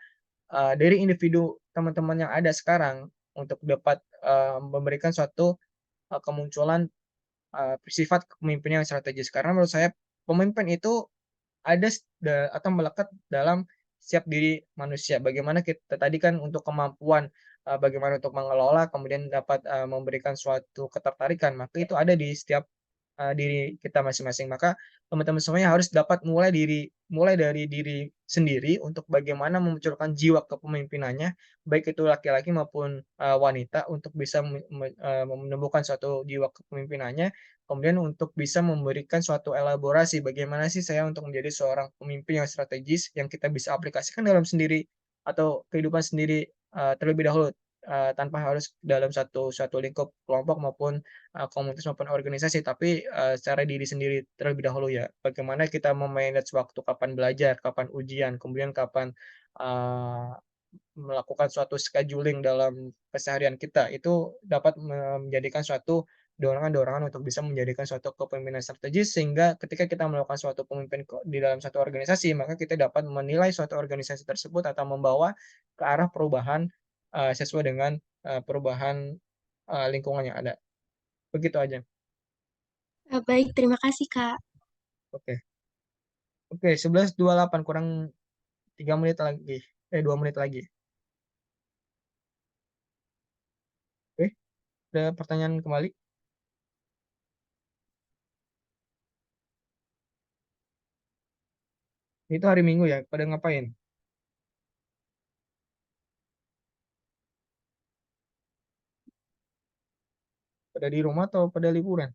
Speaker 1: dari individu teman-teman yang ada sekarang untuk dapat memberikan suatu kemunculan sifat kepemimpinan yang strategis. Karena menurut saya pemimpin itu ada atau melekat dalam setiap diri manusia. Bagaimana kita tadi kan untuk kemampuan bagaimana untuk mengelola, kemudian dapat memberikan suatu ketertarikan, maka itu ada di setiap diri kita masing-masing. Maka teman-teman semuanya harus dapat mulai dari diri sendiri untuk bagaimana memunculkan jiwa kepemimpinannya, baik itu laki-laki maupun wanita, untuk bisa menemukan suatu jiwa kepemimpinannya, kemudian untuk bisa memberikan suatu elaborasi bagaimana sih saya untuk menjadi seorang pemimpin yang strategis yang kita bisa aplikasikan dalam sendiri atau kehidupan sendiri terlebih dahulu, tanpa harus dalam satu lingkup kelompok maupun komunitas maupun organisasi, tapi secara diri sendiri terlebih dahulu ya. Bagaimana kita memanage waktu, kapan belajar, kapan ujian, kemudian kapan melakukan suatu scheduling dalam keseharian kita, itu dapat menjadikan suatu dorongan-dorongan untuk bisa menjadikan suatu kepemimpinan strategis, sehingga ketika kita melakukan suatu pemimpin di dalam satu organisasi, maka kita dapat menilai suatu organisasi tersebut atau membawa ke arah perubahan sesuai dengan perubahan lingkungan yang ada. Begitu aja.
Speaker 2: Baik, terima kasih, Kak.
Speaker 1: Oke. Oke, 11.28, kurang 3 menit lagi. 2 menit lagi. Oke, ada pertanyaan kembali? Itu hari Minggu ya, pada ngapain? Pada di rumah atau pada liburan?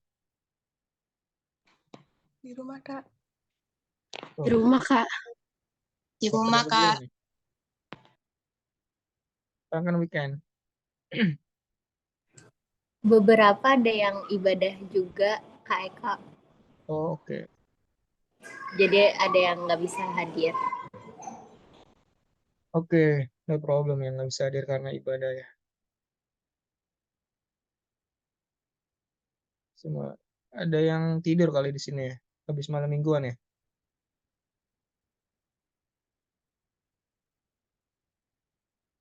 Speaker 5: Di rumah, Kak.
Speaker 1: Oh,
Speaker 2: Di rumah, Kak.
Speaker 5: Di
Speaker 1: pada
Speaker 5: rumah,
Speaker 1: liburan
Speaker 5: Kak.
Speaker 1: nih. Sekarang kan weekend.
Speaker 6: Beberapa ada yang ibadah juga, Kak Eka.
Speaker 1: Oh, oke.
Speaker 6: Jadi ada yang nggak bisa hadir.
Speaker 1: Oke, no problem yang nggak bisa hadir karena ibadah ya. Semua ada yang tidur kali di sini ya, habis malam mingguan ya.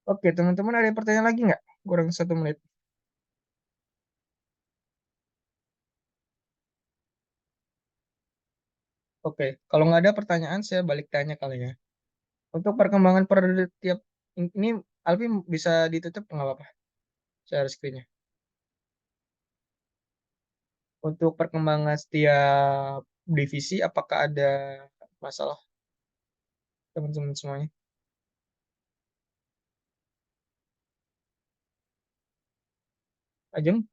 Speaker 1: Oke, teman-teman ada pertanyaan lagi nggak? Kurang 1 menit. Oke, kalau nggak ada pertanyaan, saya balik tanya kali ya. Untuk perkembangan per tiap ini, Alfi bisa ditutup nggak apa-apa? Share screen-nya. Untuk perkembangan setiap divisi, apakah ada masalah teman-teman semuanya? Ajeng?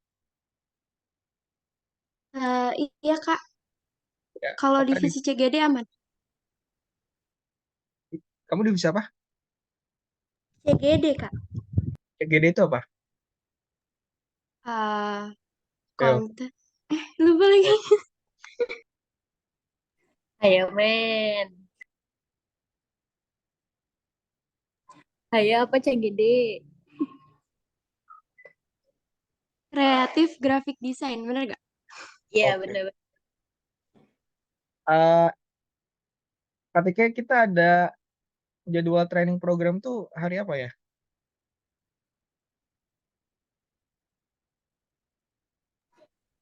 Speaker 2: Iya, Kak.
Speaker 1: Ya,
Speaker 2: Kalau
Speaker 1: apakah
Speaker 2: divisi CGD aman.
Speaker 1: kamu divisi apa?
Speaker 2: CGD, Kak.
Speaker 1: CGD itu apa? Ayo.
Speaker 2: Konten. Lupa lagi.
Speaker 6: Ayo, men. Ayo, apa CGD?
Speaker 2: Kreatif graphic design, bener gak?
Speaker 6: Iya,
Speaker 1: Oke.
Speaker 6: bener.
Speaker 1: Ketika kita ada jadwal training program tuh hari apa ya?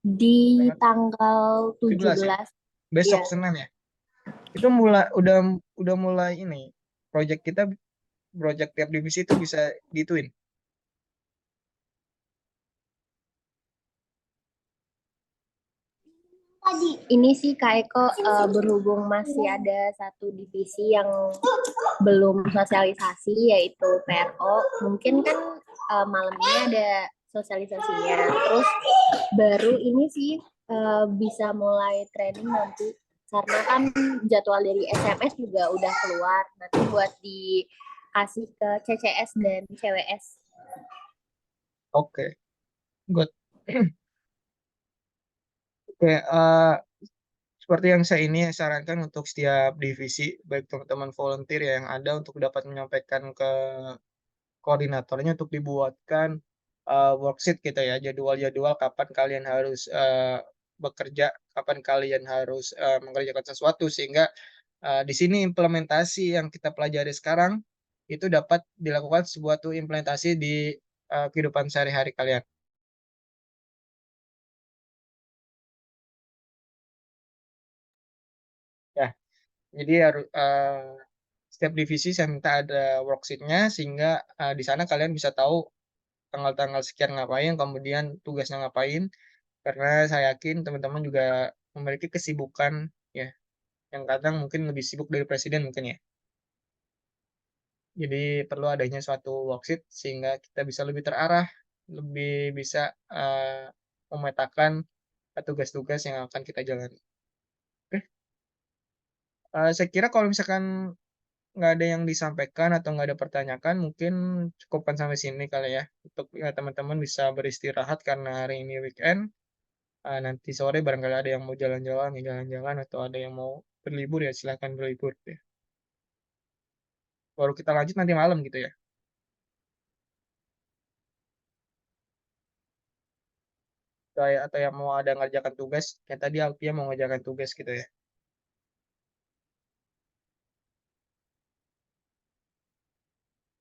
Speaker 6: Di
Speaker 1: Tanggal
Speaker 6: tanggal
Speaker 1: 17 ya?
Speaker 6: 17.
Speaker 1: Besok
Speaker 6: Iya.
Speaker 1: Senin ya? Itu udah mulai ini. Project tiap divisi itu bisa dituin.
Speaker 6: Ini sih Kak Eko, berhubung masih ada satu divisi yang belum sosialisasi, yaitu PRO. Mungkin kan malam ini ada sosialisasinya. Terus baru ini sih bisa mulai training nanti. Karena kan jadwal dari SMS juga udah keluar. Nanti buat dikasih ke CCS dan CWS.
Speaker 1: Oke. Good. Oke, seperti yang saya sarankan untuk setiap divisi, baik teman-teman volunteer ya yang ada, untuk dapat menyampaikan ke koordinatornya untuk dibuatkan worksheet kita ya, jadwal-jadwal kapan kalian harus bekerja, kapan kalian harus mengerjakan sesuatu, sehingga di sini implementasi yang kita pelajari sekarang itu dapat dilakukan sebuah tuh implementasi di kehidupan sehari-hari kalian. Ya, jadi harus setiap divisi saya minta ada worksheet-nya sehingga di sana kalian bisa tahu tanggal-tanggal sekian ngapain, kemudian tugasnya ngapain. Karena saya yakin teman-teman juga memiliki kesibukan ya, yang kadang mungkin lebih sibuk dari presiden mungkin ya. Jadi perlu adanya suatu worksheet sehingga kita bisa lebih terarah, lebih bisa memetakan tugas-tugas yang akan kita jalani. Oke. Saya kira kalau misalkan nggak ada yang disampaikan atau nggak ada pertanyaan, mungkin cukupkan sampai sini kali ya. Untuk teman-teman bisa beristirahat karena hari ini weekend. Nanti sore barangkali ada yang mau jalan-jalan, ya jalan-jalan, atau ada yang mau berlibur ya silakan berlibur ya. Baru kita lanjut nanti malam gitu ya. Atau yang mau ada ngerjakan tugas, kayak tadi Alfia mau ngerjakan tugas gitu ya.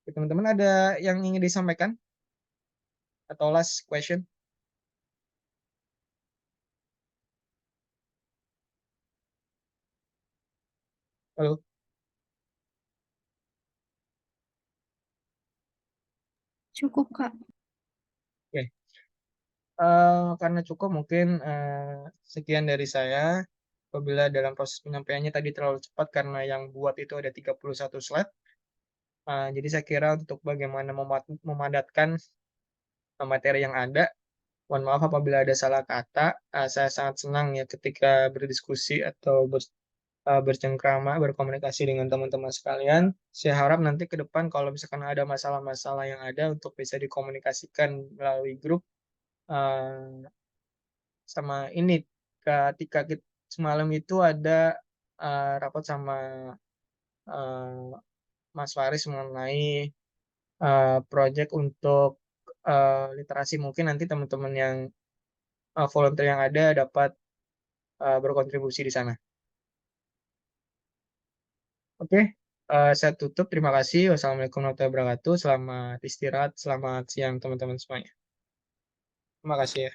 Speaker 1: Oke, teman-teman ada yang ingin disampaikan? Atau last question? Halo?
Speaker 2: Cukup, Kak.
Speaker 1: Oke. Karena cukup mungkin sekian dari saya. Apabila dalam proses penyampaiannya tadi terlalu cepat karena yang buat itu ada 31 slide. Jadi saya kira untuk bagaimana memadatkan materi yang ada, mohon maaf apabila ada salah kata. Saya sangat senang ya ketika berdiskusi atau bercengkrama, berkomunikasi dengan teman-teman sekalian. Saya harap nanti ke depan kalau misalkan ada masalah-masalah yang ada untuk bisa dikomunikasikan melalui grup. eh, Sama ini, ketika semalam itu ada rapat sama eh, Mas Faris mengenai project untuk literasi. Mungkin nanti teman-teman yang volunteer yang ada dapat berkontribusi di sana. Oke, saya tutup. Terima kasih. Wassalamualaikum warahmatullahi wabarakatuh. Selamat istirahat, selamat siang teman-teman semuanya. Terima kasih ya.